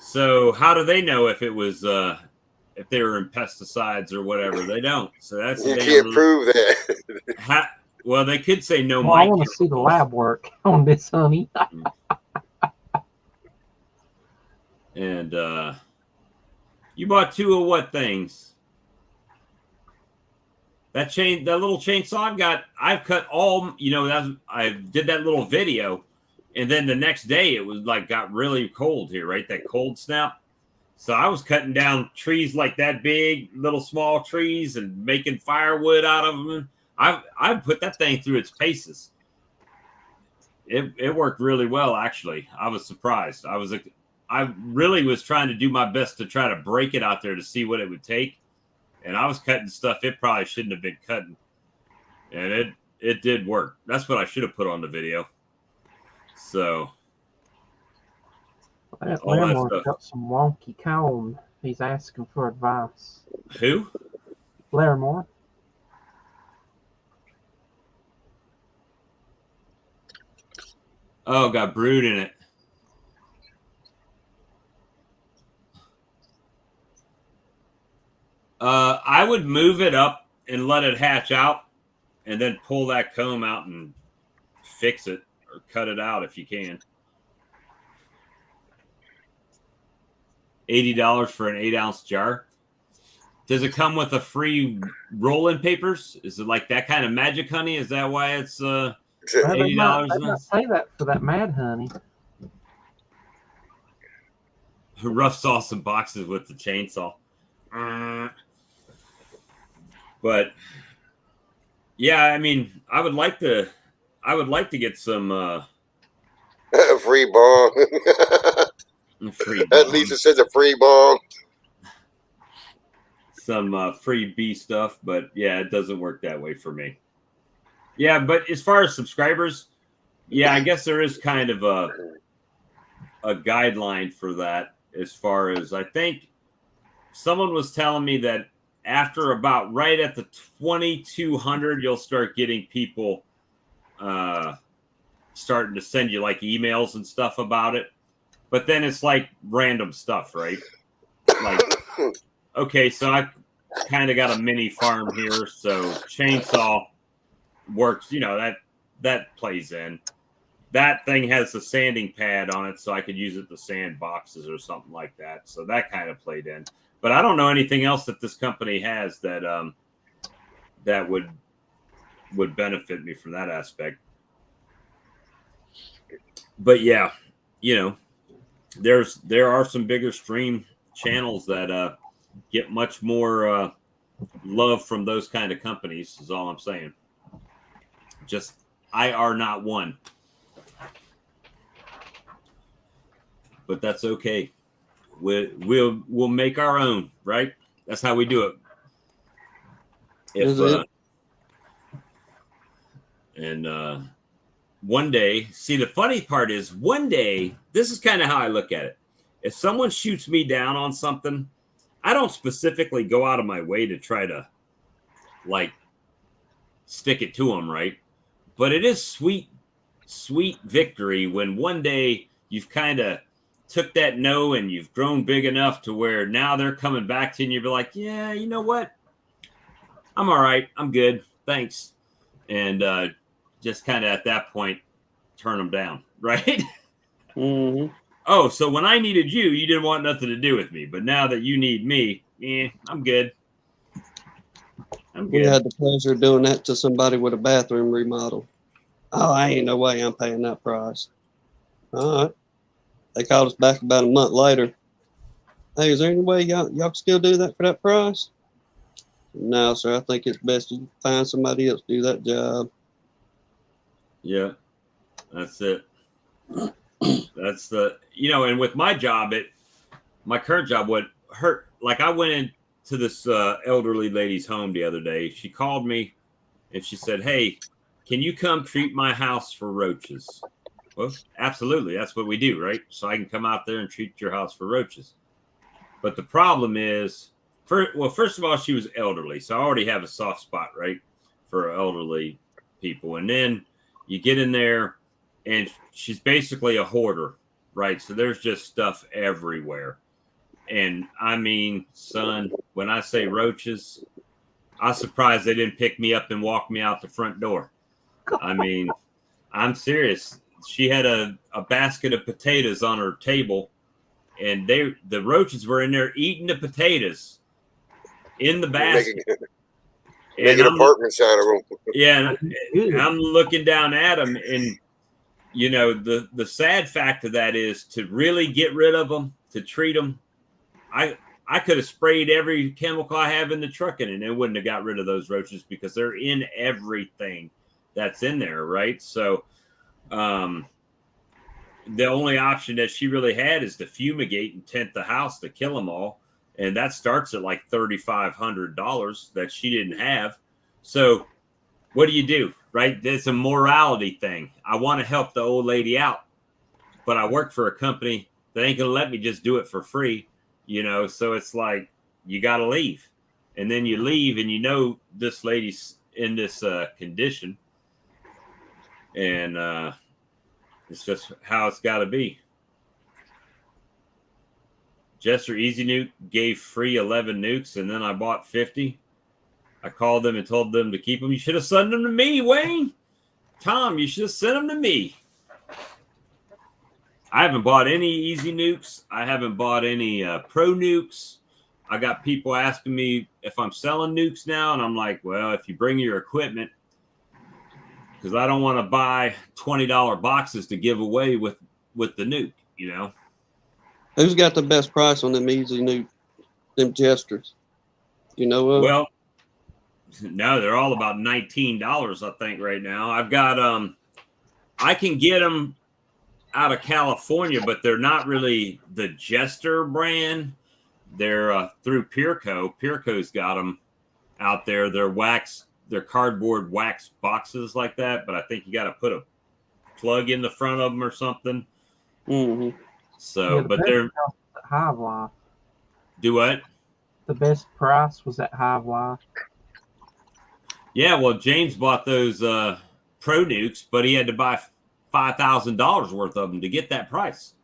A: So how do they know if it was if they were in pesticides or whatever? They don't. So that's
B: you can't prove that.
A: Well, they could say no.
D: Well, I want to see the lab work on this honey.
A: And you bought 2 of what things? That little chainsaw I've cut all. You know, I did that little video. And then the next day, it was like got really cold here, right? That cold snap. So I was cutting down trees like that big, little small trees, and making firewood out of them. I put that thing through its paces. It worked really well, actually. I was surprised. I really was trying to do my best to try to break it out there to see what it would take, and I was cutting stuff it probably shouldn't have been cutting, and it did work. That's what I should have put on the video. So,
D: Laremore's got some wonky comb. He's asking for advice.
A: Who?
D: Larimore.
A: Oh, got brood in it. I would move it up and let it hatch out, and then pull that comb out and fix it or cut it out if you can. $80 for an 8-ounce jar. Does it come with a free roll-in papers? Is it like that kind of magic honey? Is that why it's $80?
D: They might say that for that mad honey.
A: rough saw some boxes with the chainsaw. But yeah, I mean, I would like to get some
B: Free bong.
A: free
B: At least
A: bong,
B: it says a free bong.
A: some free bee stuff, but yeah, it doesn't work that way for me. Yeah, but as far as subscribers, yeah, I guess there is kind of a guideline for that. As far as I think someone was telling me that after about right at the 2200, you'll start getting people starting to send you like emails and stuff about it. But then it's like random stuff, right? Like, okay, so I kind of got a mini farm here, so chainsaw works. You know, that plays in. That thing has a sanding pad on it, so I could use it to sand boxes or something like that. So that kind of played in. But I don't know anything else that this company has that that would benefit me from that aspect. But yeah, you know, there are some bigger stream channels that get much more love from those kind of companies. Is all I'm saying. Just I are not one, but that's okay. We'll make our own, right? That's how we do it. If and one day, see, the funny part is one day, this is kind of how I look at it. If someone shoots me down on something, I don't specifically go out of my way to try to like stick it to them, right? But it is sweet victory when one day you've kind of took that no and you've grown big enough to where now they're coming back to you and you'll be like, yeah, you know what? I'm all right. I'm good. Thanks. And just kind of at that point, turn them down, right?
C: Mm-hmm.
A: Oh, so when I needed you, you didn't want nothing to do with me. But now that you need me, I'm good.
C: We had the pleasure of doing that to somebody with a bathroom remodel. Oh, I ain't no way I'm paying that price. All right. They called us back about a month later. Hey, is there any way y'all can still do that for that price? No, sir. I think it's best you find somebody else to do that job.
A: Yeah, that's it. That's and with my job, my current job, what hurt, like I went into this elderly lady's home the other day. She called me and she said, hey, can you come treat my house for roaches? Well, absolutely. That's what we do, right? So I can come out there and treat your house for roaches. But the problem is, first of all, she was elderly. So I already have a soft spot, right, for elderly people. And then you get in there and she's basically a hoarder, right? So there's just stuff everywhere. And I mean, son, when I say roaches, I'm surprised they didn't pick me up and walk me out the front door. I mean, I'm serious. She had a basket of potatoes on her table, and the roaches were in there eating the potatoes in the basket.
B: Making apartments out of them.
A: Yeah, and I'm looking down at them, and the sad fact of that is to really get rid of them, to treat them. I could have sprayed every chemical I have in the truck and it wouldn't have got rid of those roaches because they're in everything that's in there, right? So the only option that she really had is to fumigate and tent the house to kill them all. And that starts at like $3,500 that she didn't have. So what do? Right? It's a morality thing. I want to help the old lady out, but I work for a company that ain't going to let me just do it for free. So it's like, you got to leave. And then you leave and this lady's in this condition. And it's just how it's got to be. Jester Easy Nuke gave free 11 nukes, and then I bought 50. I called them and told them to keep them. You should have sent them to me, Wayne. Tom, you should have sent them to me. I haven't bought any Easy Nukes. I haven't bought any Pro Nukes. I got people asking me if I'm selling nukes now, and I'm like, well, if you bring your equipment, because I don't want to buy $20 boxes to give away with the nuke,
C: Who's got the best price on them easy new them jesters? You know,
A: Well, no, they're all about $19, I think, right now. I've got I can get them out of California, but they're not really the Jester brand. They're through Peerco. Peerco's got them out there. They're cardboard wax boxes like that, but I think you got to put a plug in the front of them or something.
C: Mm-hmm.
A: So,
D: Yeah,
A: but they're
D: at Hive Life.
A: Do what?
D: The best price was at Hive Life.
A: Yeah, well, James bought those Pro Nukes, but he had to buy $5,000 worth of them to get that price.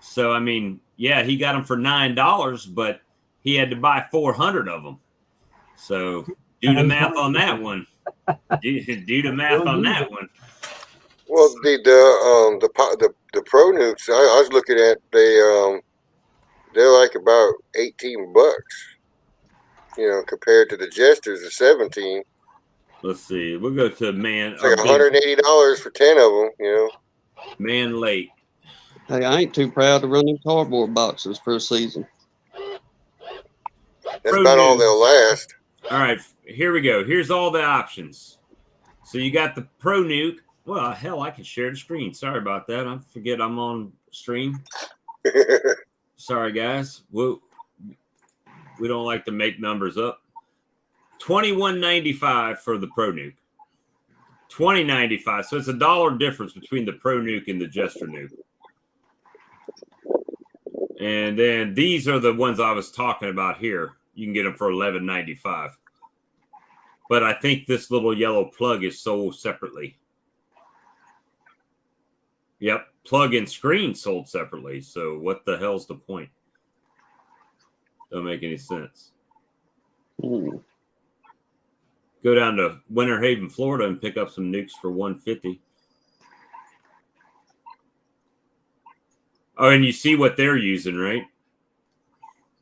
A: So, I mean, yeah, he got them for $9, but he had to buy 400 of them. So, do the math on that one. Do the math on that one.
B: Well, the Pro Nukes I was looking at, they're like about $18, compared to the Jesters of 17.
A: Let's see. We'll go to
B: It's like $180 for 10 of them.
A: Man Lake.
C: Hey, I ain't too proud to run them cardboard boxes for a season.
B: That's about all they'll last.
A: All right, here we go. Here's all the options. So you got the Pro Nuke. Well, hell, I can share the screen. Sorry about that. I forget I'm on stream. Sorry, guys. We don't like to make numbers up. $21.95 for the Pro Nuke. $20.95. So it's $1 difference between the Pro Nuke and the Jester Nuke. And then these are the ones I was talking about here. You can get them for $11.95. But I think this little yellow plug is sold separately. Yep, plug and screen sold separately. So what the hell's the point? Don't make any sense.
C: Mm.
A: Go down to Winter Haven, Florida, and pick up some nukes for $150. Oh, and you see what they're using, right?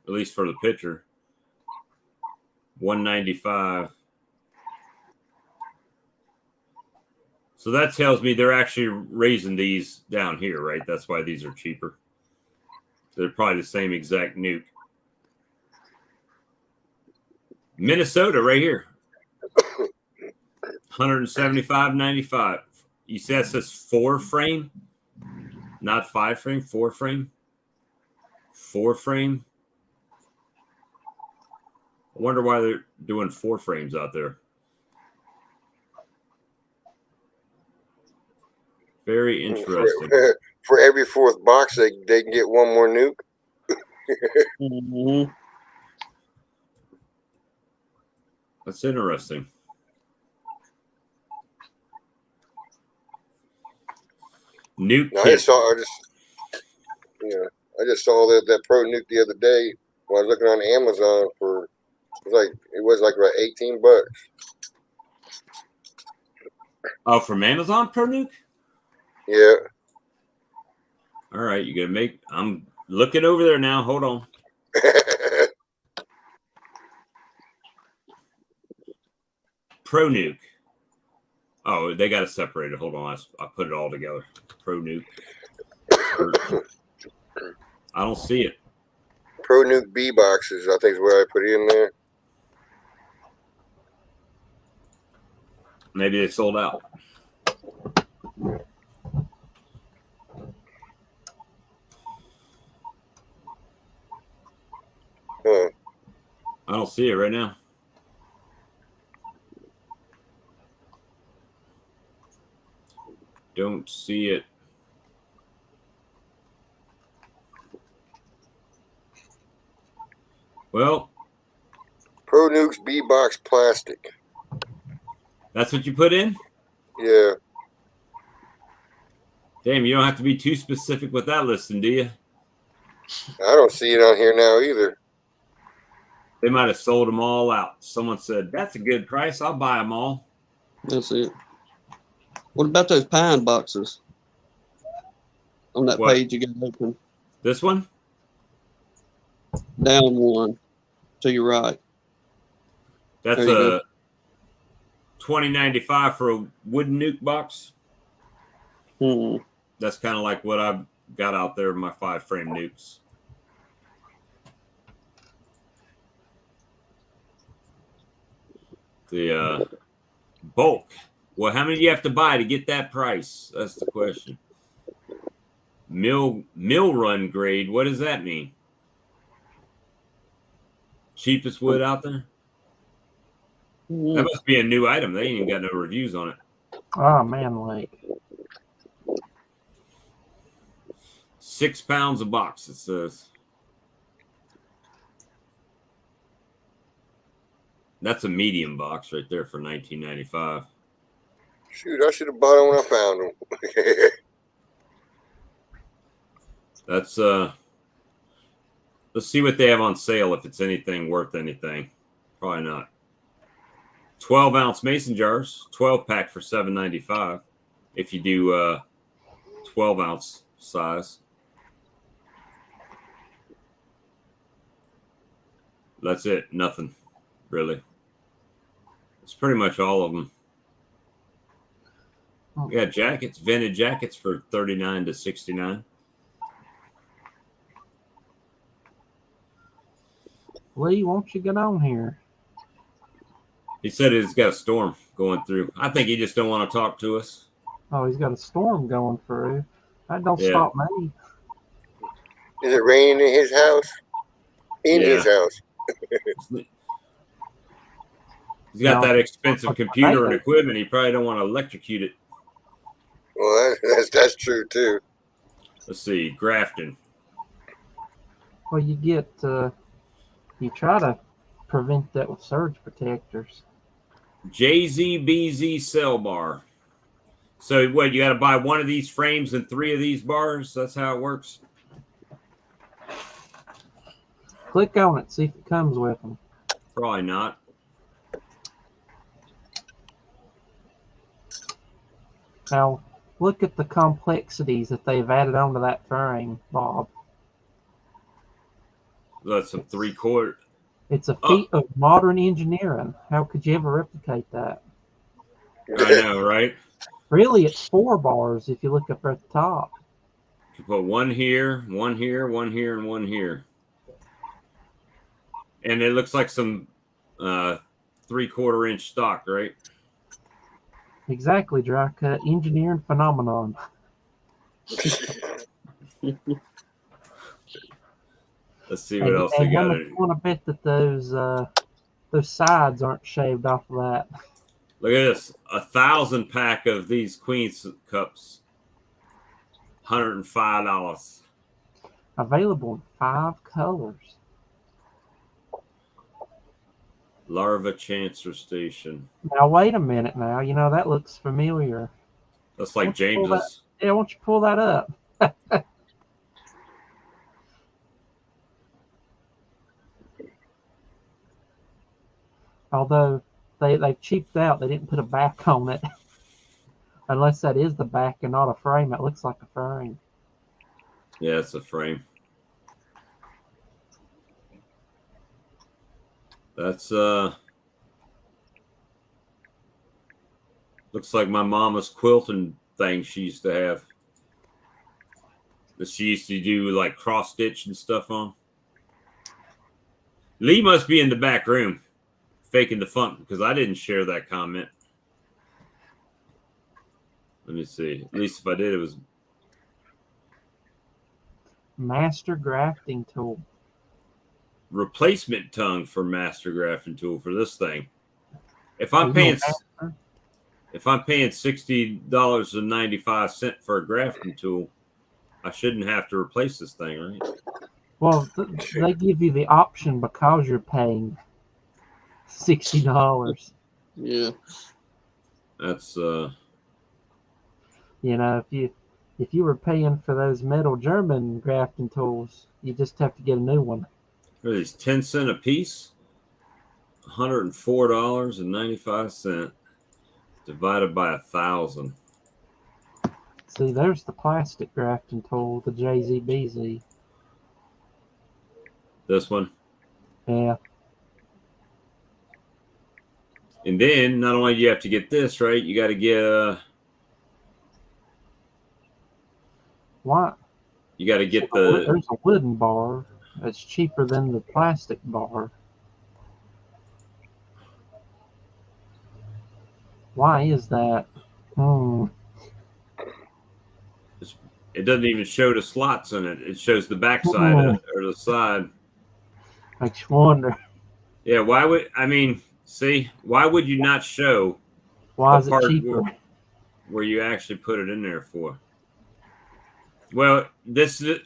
A: At least for the picture. $195. So that tells me they're actually raising these down here, right? That's why these are cheaper. They're probably the same exact nuke. Minnesota right here. $175.95. You said it says 4-frame, not 5-frame, 4-frame. 4-frame. I wonder why they're doing 4 frames out there. Very interesting.
B: For every fourth box, they can get one more nuke.
C: Mm-hmm.
A: That's interesting. Nuke.
B: No, I just saw that Pro Nuke the other day when I was looking on Amazon for. It was like about $18.
A: Oh, from Amazon Pro Nuke?
B: Yeah.
A: All right, you gotta make. I'm looking over there now. Hold on. Pro Nuke. Oh, they got it separated. Hold on, I put it all together. Pro Nuke. I don't see it.
B: Pro Nuke B boxes, I think is where I put it in there.
A: Maybe they sold out.
B: Huh.
A: I don't see it right now. Don't see it. Well,
B: Pro Nuke's B box plastic.
A: that's what you put in?
B: Yeah.
A: Damn, you don't have to be too specific with that listing, do you?
B: I don't see it on here now either.
A: They might have sold them all out. Someone said, that's a good price. I'll buy them all.
C: That's it. What about those pine boxes? On that
A: What?
C: page you got open.
A: This one?
C: Down one to your right.
A: That's
C: There you
A: a
C: go.
A: $20.95 for a wooden nuke box.
C: Hmm.
A: That's kind of like what got out there with my 5-frame nukes. The bulk. Well, how many do you have to buy to get that price? That's the question. Mill run grade. What does that mean? Cheapest wood out there? That must be a new item. They ain't even got no reviews on it.
D: Oh man, like
A: 6 pounds a box, it says. That's a medium box right there for $19.95.
B: Shoot, I should have bought them when I found them.
A: That's let's see what they have on sale, if it's anything worth anything. Probably not. 12-ounce mason jars, 12-pack for $7.95 if you do 12-ounce size. That's it. Nothing, really. It's pretty much all of them. We got jackets, vintage jackets for $39 to $69.
D: Lee, won't you get on here?
A: He said he's got a storm going through. I think he just don't want to talk to us.
D: Oh, he's got a storm going through. That don't
A: Yeah.
D: stop me.
B: Is it raining in his house? In
A: Yeah.
B: his house.
A: He's got
D: Now,
A: that expensive computer and equipment. He probably don't want to electrocute it.
B: Well, that's true too.
A: Let's see, Grafton.
D: Well, you get you try to prevent that with surge protectors.
A: JZBZ cell bar. So what, you got to buy one of these frames and 3 of these bars? That's how it works?
D: Click on it, see if it comes with them.
A: Probably not.
D: Now, look at the complexities that they've added onto that frame, Bob.
A: That's a 3/4.
D: It's a feat of modern engineering. How could you ever replicate that?
A: I know, right?
D: Really, it's 4 bars if you look up at the top.
A: You put one here, one here, one here, and one here. And it looks like some 3/4 inch stock, right?
D: Exactly, dry cut engineering phenomenon.
A: Let's see what else they
D: And how
A: got.
D: much you want to bet that those sides aren't shaved off of that?
A: Look at this, 1,000 pack of these Queen's cups, $105.
D: Available in 5 colors.
A: Larva Chancer Station.
D: Now wait a minute. Now you know that looks familiar.
A: That's like James's.
D: Yeah, why don't you pull that up? Although they cheaped out, they didn't put a back on it. Unless that is the back and not a frame. It looks like a frame.
A: Yeah, it's a frame. That's looks like my mama's quilting thing she used to have. That she used to do like cross stitch and stuff on. Lee must be in the back room faking the funk because I didn't share that comment. Let me see. At least if I did, it was
D: Master grafting tool.
A: replacement tongue for master grafting tool for this thing. If I'm paying $60.95 for a grafting tool, I shouldn't have to replace this thing, right?
D: Well, they give you the option because you're paying $60.
C: Yeah.
A: That's
D: You know, if you were paying for those metal German grafting tools, you just have to get a new one.
A: what are these, 10 cents a piece? $104.95 divided by 1,000.
D: See, there's the plastic grafting tool, the JZBZ.
A: This one.
D: Yeah.
A: And then not only do you have to get this, right? You got to get
D: Why
A: You got to get the.
D: There's a wooden bar that's cheaper than the plastic bar. Why is that?
A: It doesn't even show the slots in it. It shows the backside or the side.
D: Makes you wonder.
A: Yeah, why would why would you not show
D: Why
A: the
D: is it
A: part
D: cheaper?
A: where you actually put it in there for? Well, this is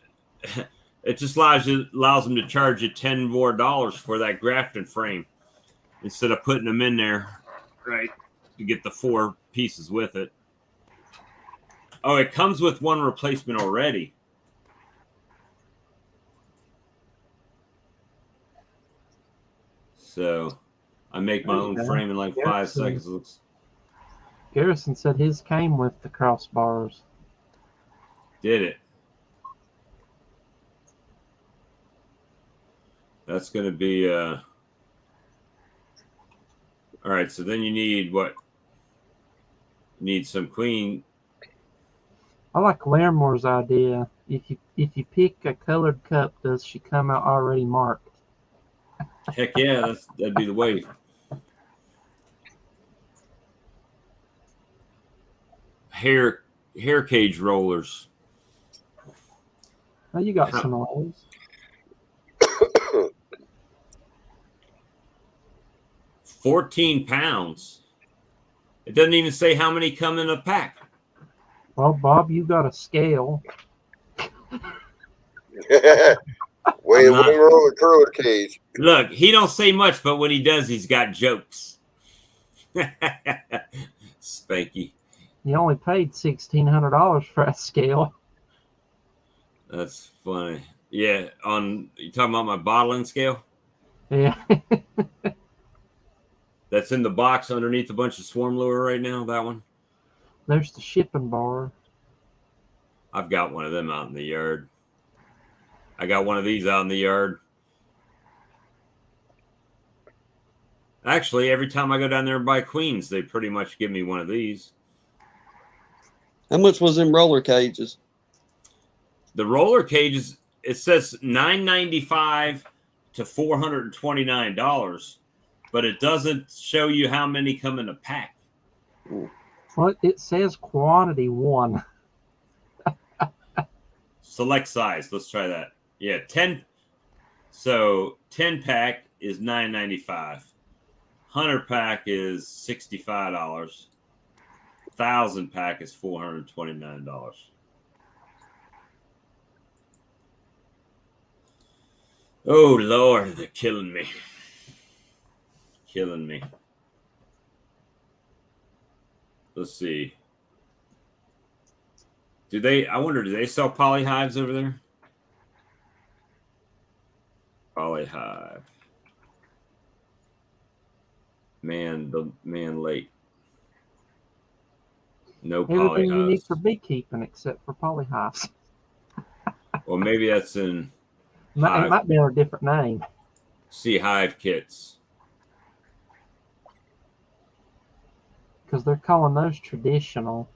A: it just allows them to charge you $10 more for that grafting frame instead of putting them in there, right, to get the 4 pieces with it. Oh, it comes with one replacement already. So I make my own frame in like 5 seconds.
D: Garrison said his came with the crossbars.
A: Did it? That's going to be all right. So then you need what? You need some queen.
D: I like Laremore's idea. If you pick a colored cup, does she come out already marked?
A: Heck yeah, that'd be the way. Hair cage rollers.
D: Oh, you got some of those.
A: 14 pounds. It doesn't even say how many come in a pack.
D: Well, Bob, you got a scale.
B: Way roller curler cage.
A: Look, he don't say much, but when he does, he's got jokes. Spanky.
D: You only paid $1,600 for a scale.
A: That's funny. Yeah, you talking about my bottling scale?
D: Yeah.
A: That's in the box underneath a bunch of swarm lure right now, that one?
D: There's the shipping bar.
A: I've got one of them out in the yard. I got one of these out in the yard. Actually, every time I go down there and buy queens, they pretty much give me one of these.
C: How much was them roller cages?
A: The roller cages, it says $9.95 to $429, but it doesn't show you how many come in a pack.
D: Well, it says quantity 1.
A: Select size. Let's try that. Yeah, 10. So 10 pack is $9.95. 100 pack is $65. 1,000 pack is $429. Oh Lord, they're killing me. Killing me. Let's see. I wonder, do they sell polyhives over there? Polyhive. Man late. No
D: Everything you need
A: polyhives.
D: for beekeeping except for polyhives.
A: Well, maybe that's in
D: It might be on a different name.
A: See hive kits.
D: Because they're calling those traditional.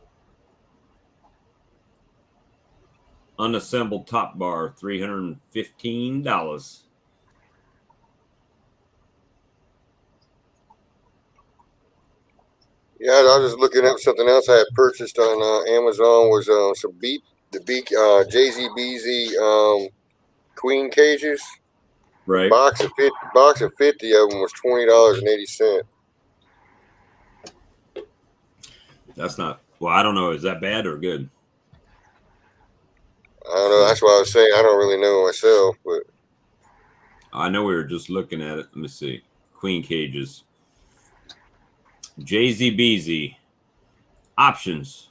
A: Unassembled top bar, $315.
B: Yeah, I was just looking up something else I had purchased on Amazon was some JZBZ queen cages.
A: Right.
B: Box of 50 of them was $20.80.
A: That's not, well, I don't know. Is that bad or good?
B: I don't know. That's what I was saying. I don't really know myself, but
A: I know we were just looking at it. Let me see. Queen cages. JZBZ. Options.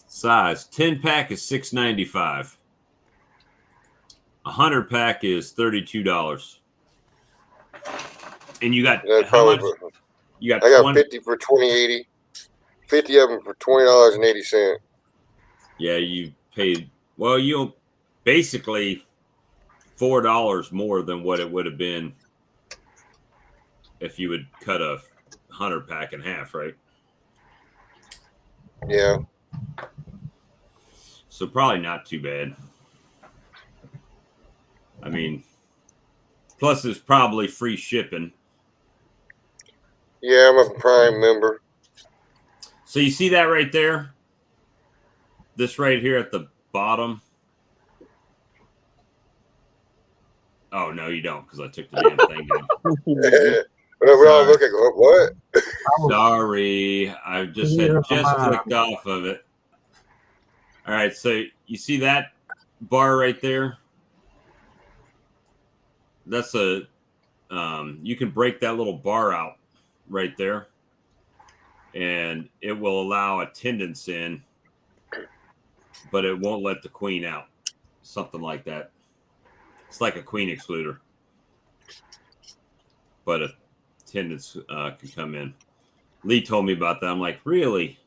A: Size. 10 pack is $6.95. 100 pack is $32. And you got how much? You got
B: I got 50 for $20.80. 50 of them for $20.80.
A: Yeah, you paid, well, you'll basically $4 more than what it would have been if you would cut a 100 pack in half, right?
B: Yeah.
A: So probably not too bad. I mean, plus it's probably free shipping.
B: Yeah, I'm a Prime member.
A: So you see that right there? This right here at the bottom. Oh, no, you don't, because I took the damn thing down.
B: We're all looking, what?
A: Sorry. I just had just clicked off of it. All right, so you see that bar right there? That's a, you can break that little bar out right there, and it will allow attendance in, but it won't let the queen out. Something like that. It's like a queen excluder, but attendance can come in. Lee told me about that. I'm like, really?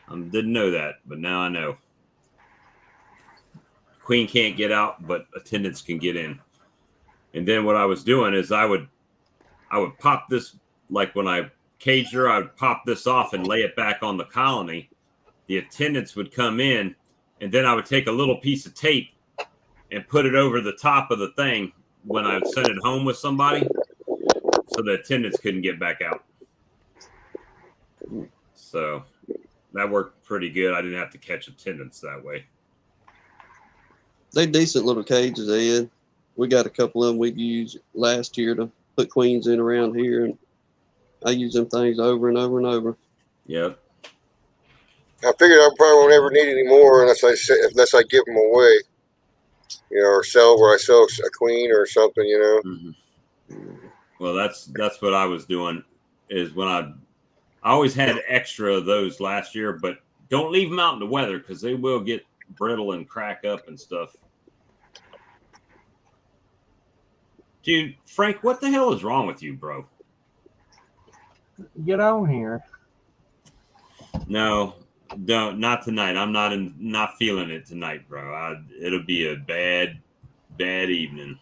A: Didn't know that, but now I know. Queen can't get out, but attendance can get in. And then what I was doing is I would pop this, like when I caged her, I would pop this off and lay it back on the colony. The attendants would come in, and then I would take a little piece of tape and put it over the top of the thing when I would send it home with somebody, so the attendants couldn't get back out. So that worked pretty good. I didn't have to catch attendance that way.
C: They decent little cages, Ed. We got a couple of them we used last year to put queens in around here, and I use them things over and over and over.
A: Yep.
B: I figured I probably won't ever need any more unless I give them away, or sell where I sell a queen or something,
A: Mm-hmm. Well, that's what I was doing. Is when I always had extra of those last year, but don't leave them out in the weather because they will get brittle and crack up and stuff. Dude, Frank, what the hell is wrong with you, bro?
D: Get on here.
A: No, not tonight. I'm not feeling it tonight, bro. It'll be a bad evening.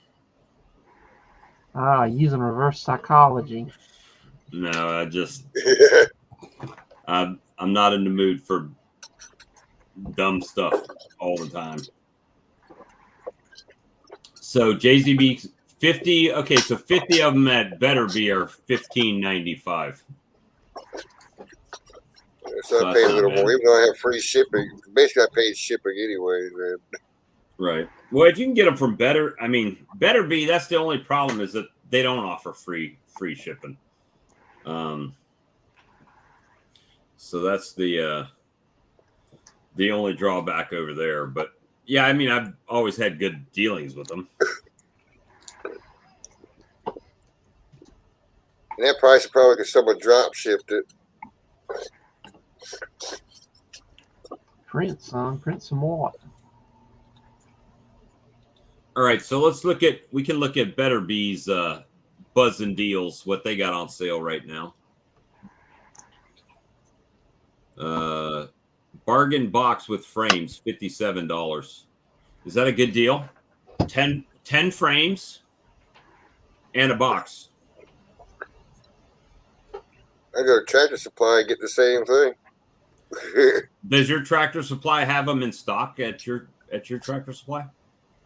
D: Using reverse psychology.
A: No, I'm not in the mood for dumb stuff all the time. So JZB 50. Okay, so 50 of them at Better Be are $15.95.
B: So I paid a little more, even though I have free shipping. Basically, I paid shipping anyways, man.
A: Right. Well, if you can get them from Better Be. That's the only problem is that they don't offer free shipping. So that's the only drawback over there. But yeah, I mean, I've always had good dealings with them.
B: And that price is probably because someone drop shipped it.
D: Print some what?
A: All right, so we can look at Better Bees buzzing deals, what they got on sale right now. Bargain box with frames, $57. Is that a good deal? 10 frames and a box.
B: I go to Tractor Supply and get the same thing.
A: Does your Tractor Supply have them in stock at your Tractor Supply?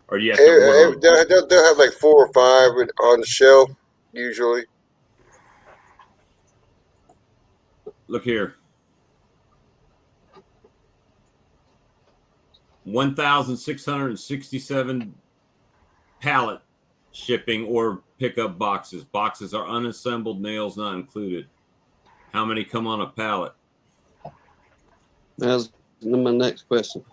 A: Or do you have to order?
B: They'll have like 4 or 5 on the shelf, usually.
A: Look here. 1,667 pallet shipping or pickup boxes. Boxes are unassembled, nails not included. How many come on a pallet?
C: That's my next question.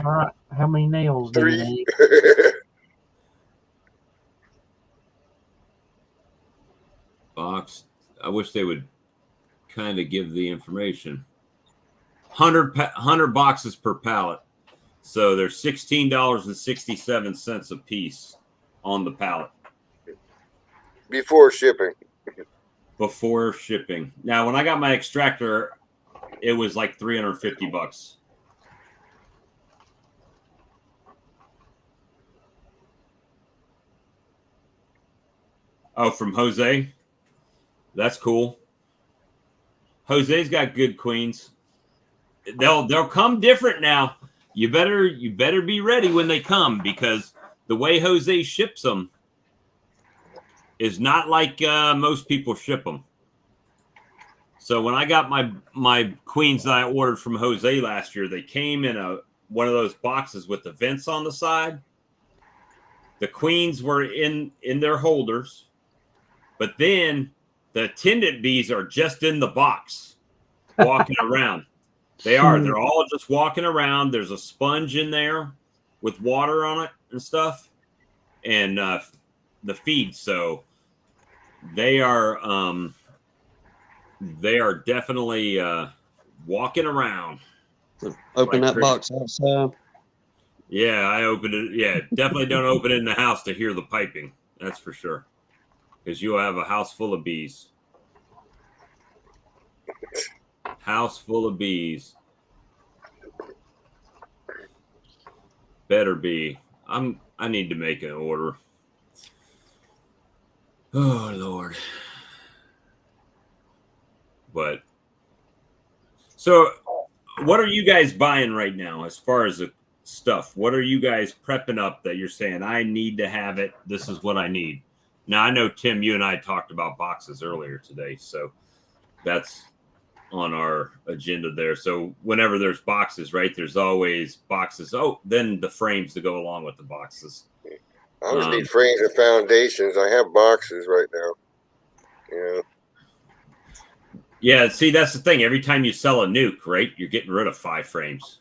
D: All right. How many nails do you need?
A: Box. I wish they would kind of give the information. 100 boxes per pallet. So they're $16.67 a piece on the pallet.
B: Before shipping.
A: Before shipping. Now, when I got my extractor, it was like $350. Oh, from Jose? That's cool. Jose's got good queens. they'll come different now. You better be ready when they come, because the way Jose ships them is not like most people ship them. So when I got my queens that I ordered from Jose last year, they came in one of those boxes with the vents on the side. The queens were in their holders, but then the attendant bees are just in the box walking around. They're all just walking around. There's a sponge in there with water on it and stuff, and the feed. So they are definitely walking around.
C: Open
A: like
C: that
A: crazy.
C: box outside.
A: Yeah, I opened it. Yeah, definitely don't open it in the house to hear the piping. That's for sure, because you'll have a house full of bees. House full of bees. Better be. I need to make an order. Oh Lord. But so what are you guys buying right now as far as the stuff? What are you guys prepping up that you're saying I need to have it? This is what I need. Now I know Tim, you and I talked about boxes earlier today, so that's on our agenda there. So whenever there's boxes, right, there's always boxes. Oh, then the frames to go along with the boxes.
B: I just need frames and foundations. I have boxes right now.
A: Yeah, see, that's the thing. Every time you sell a nuke, right, you're getting rid of 5 frames.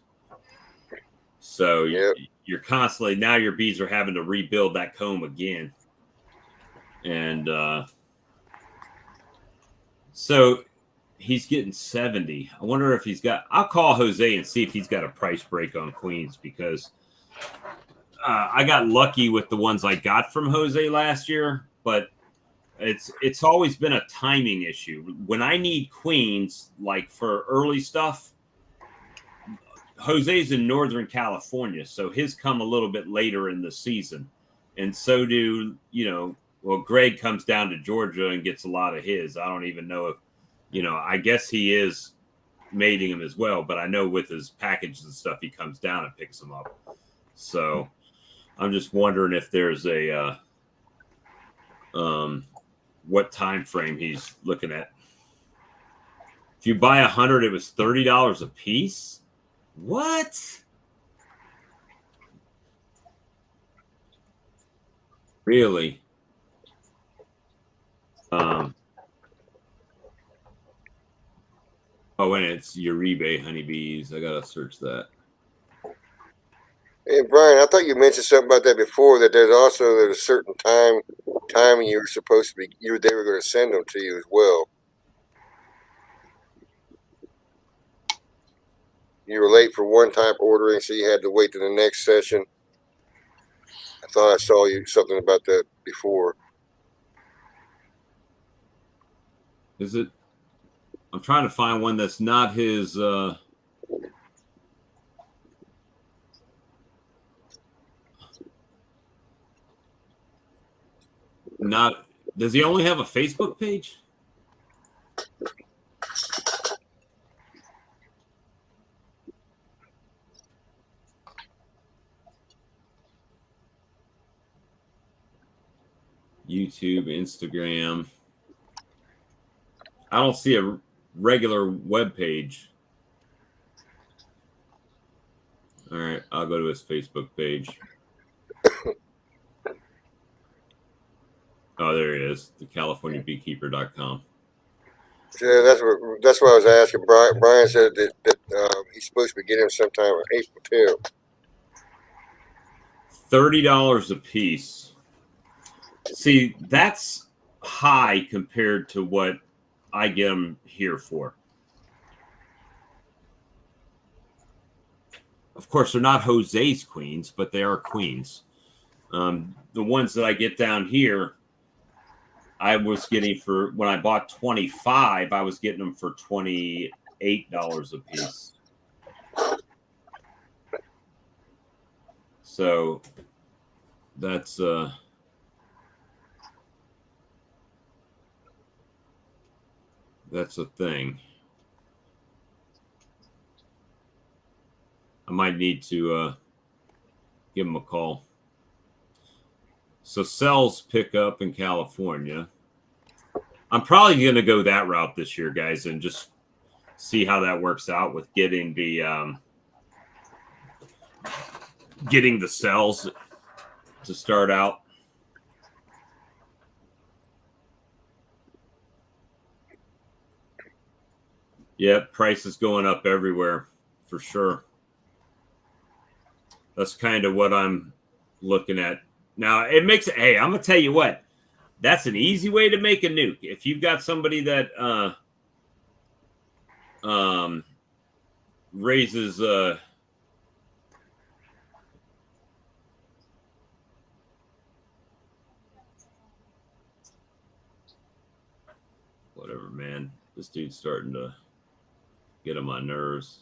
A: So you're constantly, now your bees are having to rebuild that comb again. And so he's getting 70. I wonder if I'll call Jose and see if he's got a price break on queens, because I got lucky with the ones I got from Jose last year, but it's always been a timing issue. When I need queens, like for early stuff, Jose's in Northern California, so his come a little bit later in the season. And so do, Greg comes down to Georgia and gets a lot of his. I don't even know if, I guess he is mating them as well, but I know with his packages and stuff, he comes down and picks them up. So I'm just wondering if there's a what time frame he's looking at. If you buy 100, it was $30 a piece. What? Really? Oh, and it's Uribe honeybees. I gotta search that.
B: Hey Brian, I thought you mentioned something about that before. That there's a certain timing you were supposed to be. They were going to send them to you as well. You were late for one type ordering, so you had to wait to the next session. I thought I saw you something about that before.
A: Is it? I'm trying to find one that's not his. Not. Does he only have a Facebook page? YouTube, Instagram. I don't see a regular web page. All right, I'll go to his Facebook page. Oh, there it is. The CaliforniaBeekeeper.com.
B: Yeah, that's what I was asking. Brian said that he's supposed to be getting them sometime on April 10th.
A: $30 a piece. See, that's high compared to what I get them here for. Of course, they're not Jose's queens, but they are queens. The ones that I get down here, I was getting for, when I bought 25, I was getting them for $28 a piece. So that's a thing. I might need to give them a call. So cells pick up in California. I'm probably going to go that route this year, guys, and just see how that works out with getting the cells to start out. Yep, price is going up everywhere for sure. That's kind of what I'm looking at. Now, it makes it, hey, I'm going to tell you what, that's an easy way to make a nuke. If you've got somebody that raises whatever, man. This dude's starting to get on my nerves.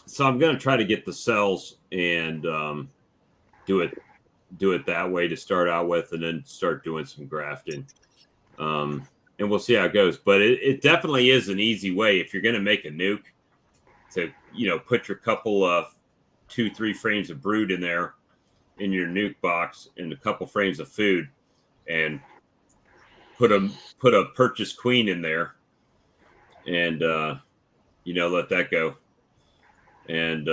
A: So I'm going to try to get the cells and do it that way to start out with, and then start doing some grafting. And we'll see how it goes. But it definitely is an easy way if you're going to make a nuke to, put your couple of 2-3 frames of brood in there in your nuke box and a couple frames of food, and put a purchased queen in there, and let that go, and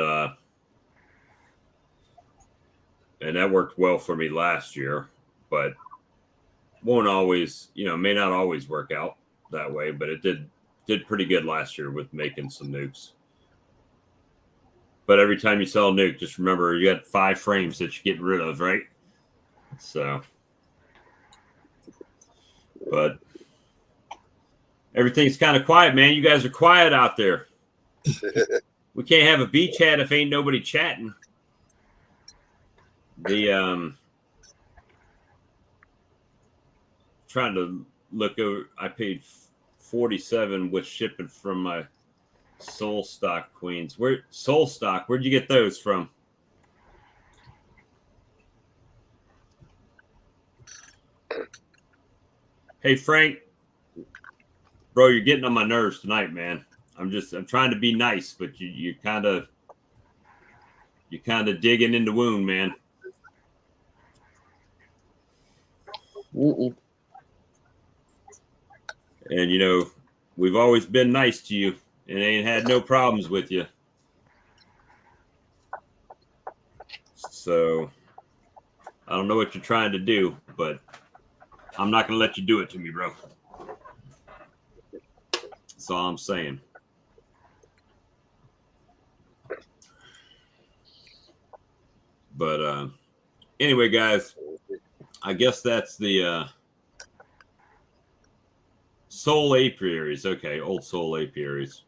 A: that worked well for me last year, but won't always, may not always work out that way, but it did pretty good last year with making some nukes. But every time you sell a nuke, just remember you got 5 frames that you're getting rid of, right? So, but everything's kind of quiet, man. You guys are quiet out there. We can't have a bee chat if ain't nobody chatting. Trying to look over. I paid $47 with shipping from my soul stock queens. Where'd you get those from? Hey Frank, bro, you're getting on my nerves tonight, man. I'm trying to be nice, but you're kind of digging in the wound, man.
C: Mm-mm.
A: And we've always been nice to you and ain't had no problems with you. So I don't know what you're trying to do, but I'm not going to let you do it to me, bro. That's all I'm saying. But anyway, guys, I guess that's the soul apiaries. Okay, old soul apiaries.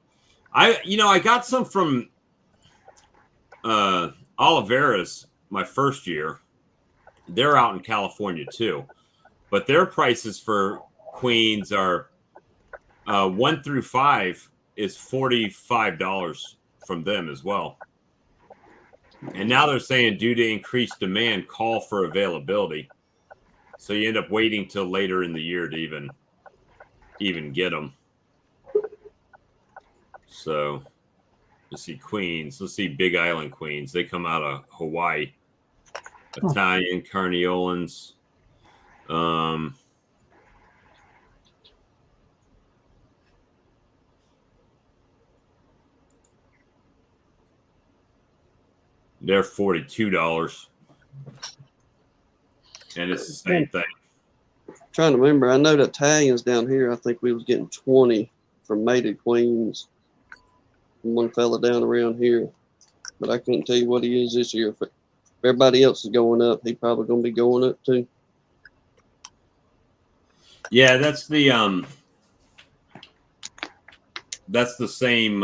A: I got some from Oliveira's my first year. They're out in California too, but their prices for queens are 1 through 5 is $45 from them as well. And now they're saying due to increased demand, call for availability. So you end up waiting till later in the year to even get them. So let's see queens. Let's see Big Island queens. They come out of Hawaii. Italian Carniolans. They're $42. And it's the same thing.
C: Trying to remember, I know the Italians down here, I think we was getting 20 from mated queens from one fella down around here, but I couldn't tell you what he is this year. If everybody else is going up, he probably going to be going up too.
A: Yeah, that's the same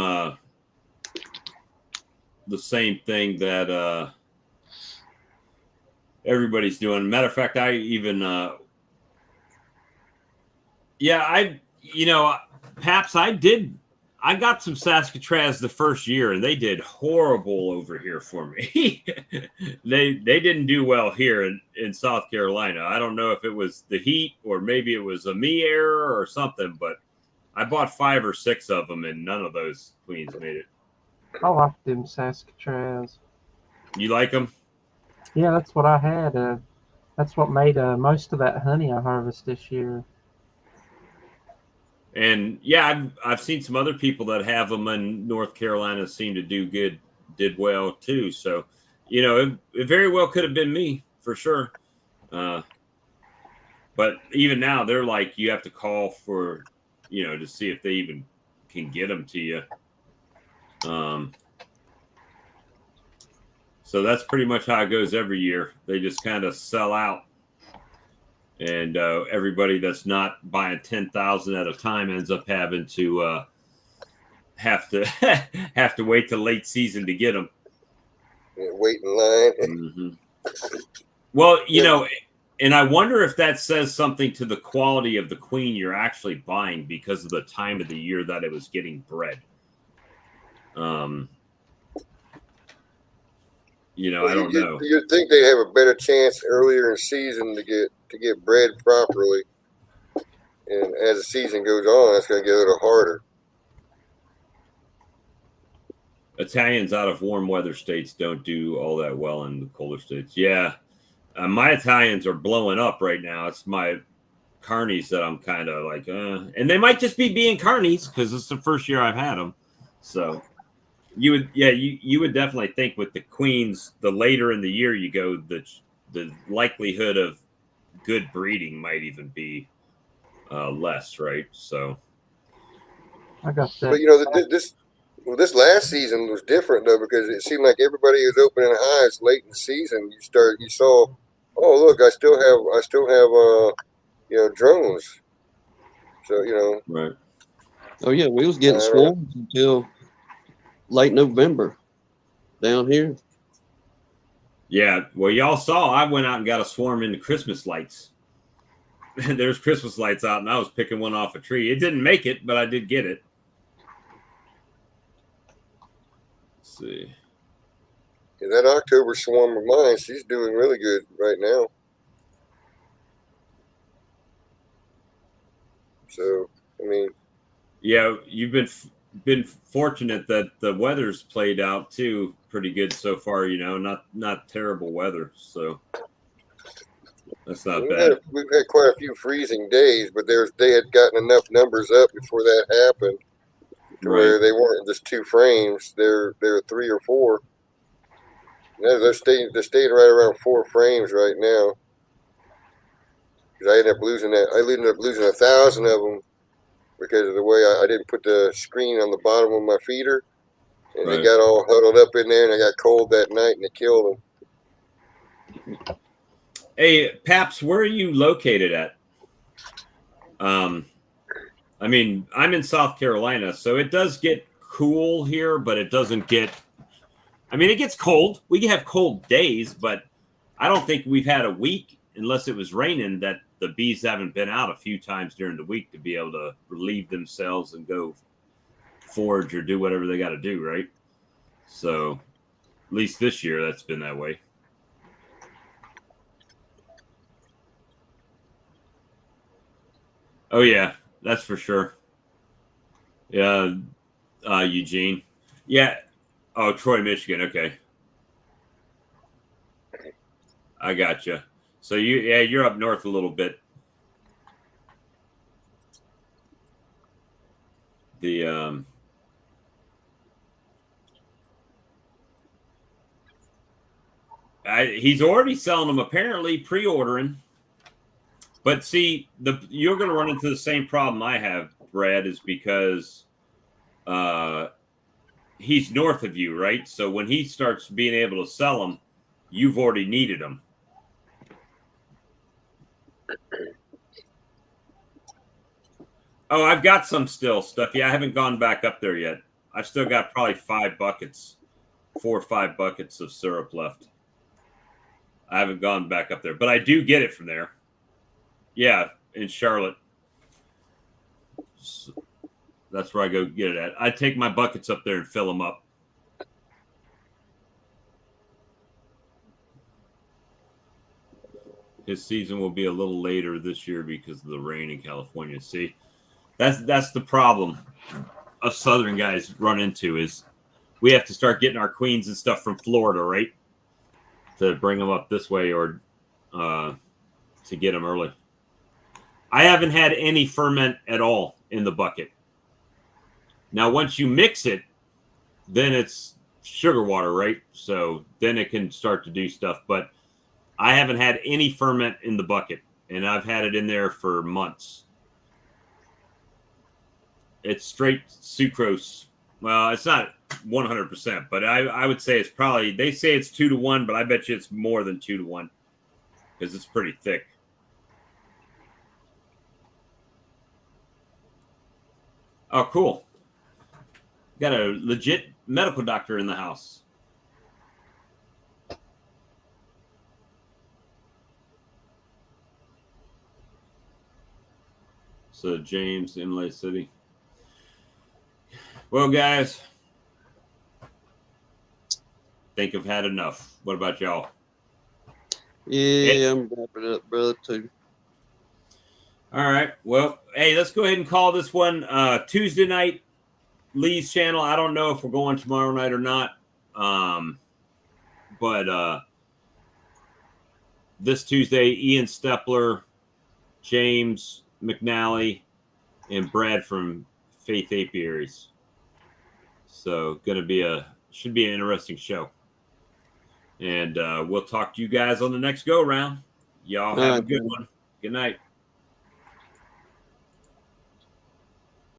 A: thing that everybody's doing. Matter of fact, I even Paps, I did I got some Saskatraz the first year, and they did horrible over here for me. they didn't do well here in South Carolina. I don't know if it was the heat or maybe it was a me error or something, but I bought 5 or 6 of them, and none of those queens made it.
D: I like them Saskatraz.
A: You like them?
D: Yeah, that's what I had. That's what made most of that honey I harvest this year.
A: And yeah, I've seen some other people that have them in North Carolina seem to did well too. So, you know, it very well could have been me for sure. But even now, they're like you have to call for, you know, to see if they even can get them to you. So that's pretty much how it goes every year. They just kind of sell out. And everybody that's not buying 10,000 at a time ends up having to have to have to wait till late season to get them.
B: Wait in line.
A: Mm-hmm. Well, you know, and I wonder if that says something to the quality of the queen you're actually buying because of the time of the year that it was getting bred. You know, I don't know.
B: You'd think they have a better chance earlier in season to get bred properly, and as the season goes on, it's going to get a little harder.
A: Italians out of warm weather states don't do all that well in the colder states. Yeah, my Italians are blowing up right now. It's my carnies that I'm kind of like, and they might just be being carnies because it's the first year I've had them. So you would definitely think with the queens, the later in the year you go, the likelihood of good breeding might even be less, right? So
D: I got that.
B: But you know, this last season was different though because it seemed like everybody was opening hives late in the season. You saw, oh look, I still have you know, drones. So you know,
A: right.
C: Oh yeah, we was getting swarms until late November down here.
A: Yeah, well, y'all saw I went out and got a swarm into Christmas lights. There's Christmas lights out, and I was picking one off a tree. It didn't make it, but I did get it. Let's see.
B: yeah, that October swarm of mine, she's doing really good right now. So I mean,
A: yeah, you've been fortunate that the weather's played out too pretty good so far. You know, not terrible weather, so that's not bad.
B: we've had quite a few freezing days, but they had gotten enough numbers up before that happened to where they weren't just 2 frames; they're 3 or 4. They're staying right around 4 frames right now. Because I ended up losing 1,000 of them because of the way I didn't put the screen on the bottom of my feeder, and they got all huddled up in there, and I got cold that night, and it killed them.
A: Hey, Paps, where are you located at? I mean, I'm in South Carolina, so it does get cool here, but it doesn't get. I mean, it gets cold. We can have cold days, but I don't think we've had a week, unless it was raining, that the bees haven't been out a few times during the week to be able to relieve themselves and go forage or do whatever they got to do, right? So, at least this year, that's been that way. Oh, yeah, that's for sure. Yeah, Eugene. Yeah. Oh, Troy, Michigan. Okay. I gotcha. So you're up north a little bit. The he's already selling them, apparently pre-ordering. But see, you're going to run into the same problem I have, Brad, is because he's north of you, right? So when he starts being able to sell them, you've already needed them. Oh, I've got some still, Stuffy. I haven't gone back up there yet. I've still got probably 4 or 5 buckets of syrup left. I haven't gone back up there, but I do get it from there. Yeah, in Charlotte. That's where I go get it at. I take my buckets up there and fill them up. His season will be a little later this year because of the rain in California. See, that's the problem us Southern guys run into is we have to start getting our queens and stuff from Florida, right? To bring them up this way or to get them early. I haven't had any ferment at all in the bucket. Now, once you mix it, then it's sugar water, right? So then it can start to do stuff. But I haven't had any ferment in the bucket, and I've had it in there for months. It's straight sucrose. Well, it's not 100%, but I would say it's probably, they say it's 2-to-1, but I bet you it's more than 2-to-1 because it's pretty thick. Oh, cool. Got a legit medical doctor in the house. So James, Inlay City. Well, guys, think I've had enough. What about y'all?
C: Yeah, I'm wrapping up, brother, too.
A: All right. Well, hey, let's go ahead and call this one Tuesday night, Lee's channel. I don't know if we're going tomorrow night or not. But this Tuesday, Ian Stepler, James McNally, and Brad from Faith Apiaries. So should be an interesting show. And we'll talk to you guys on the next go round. Y'all have a good one. Good night.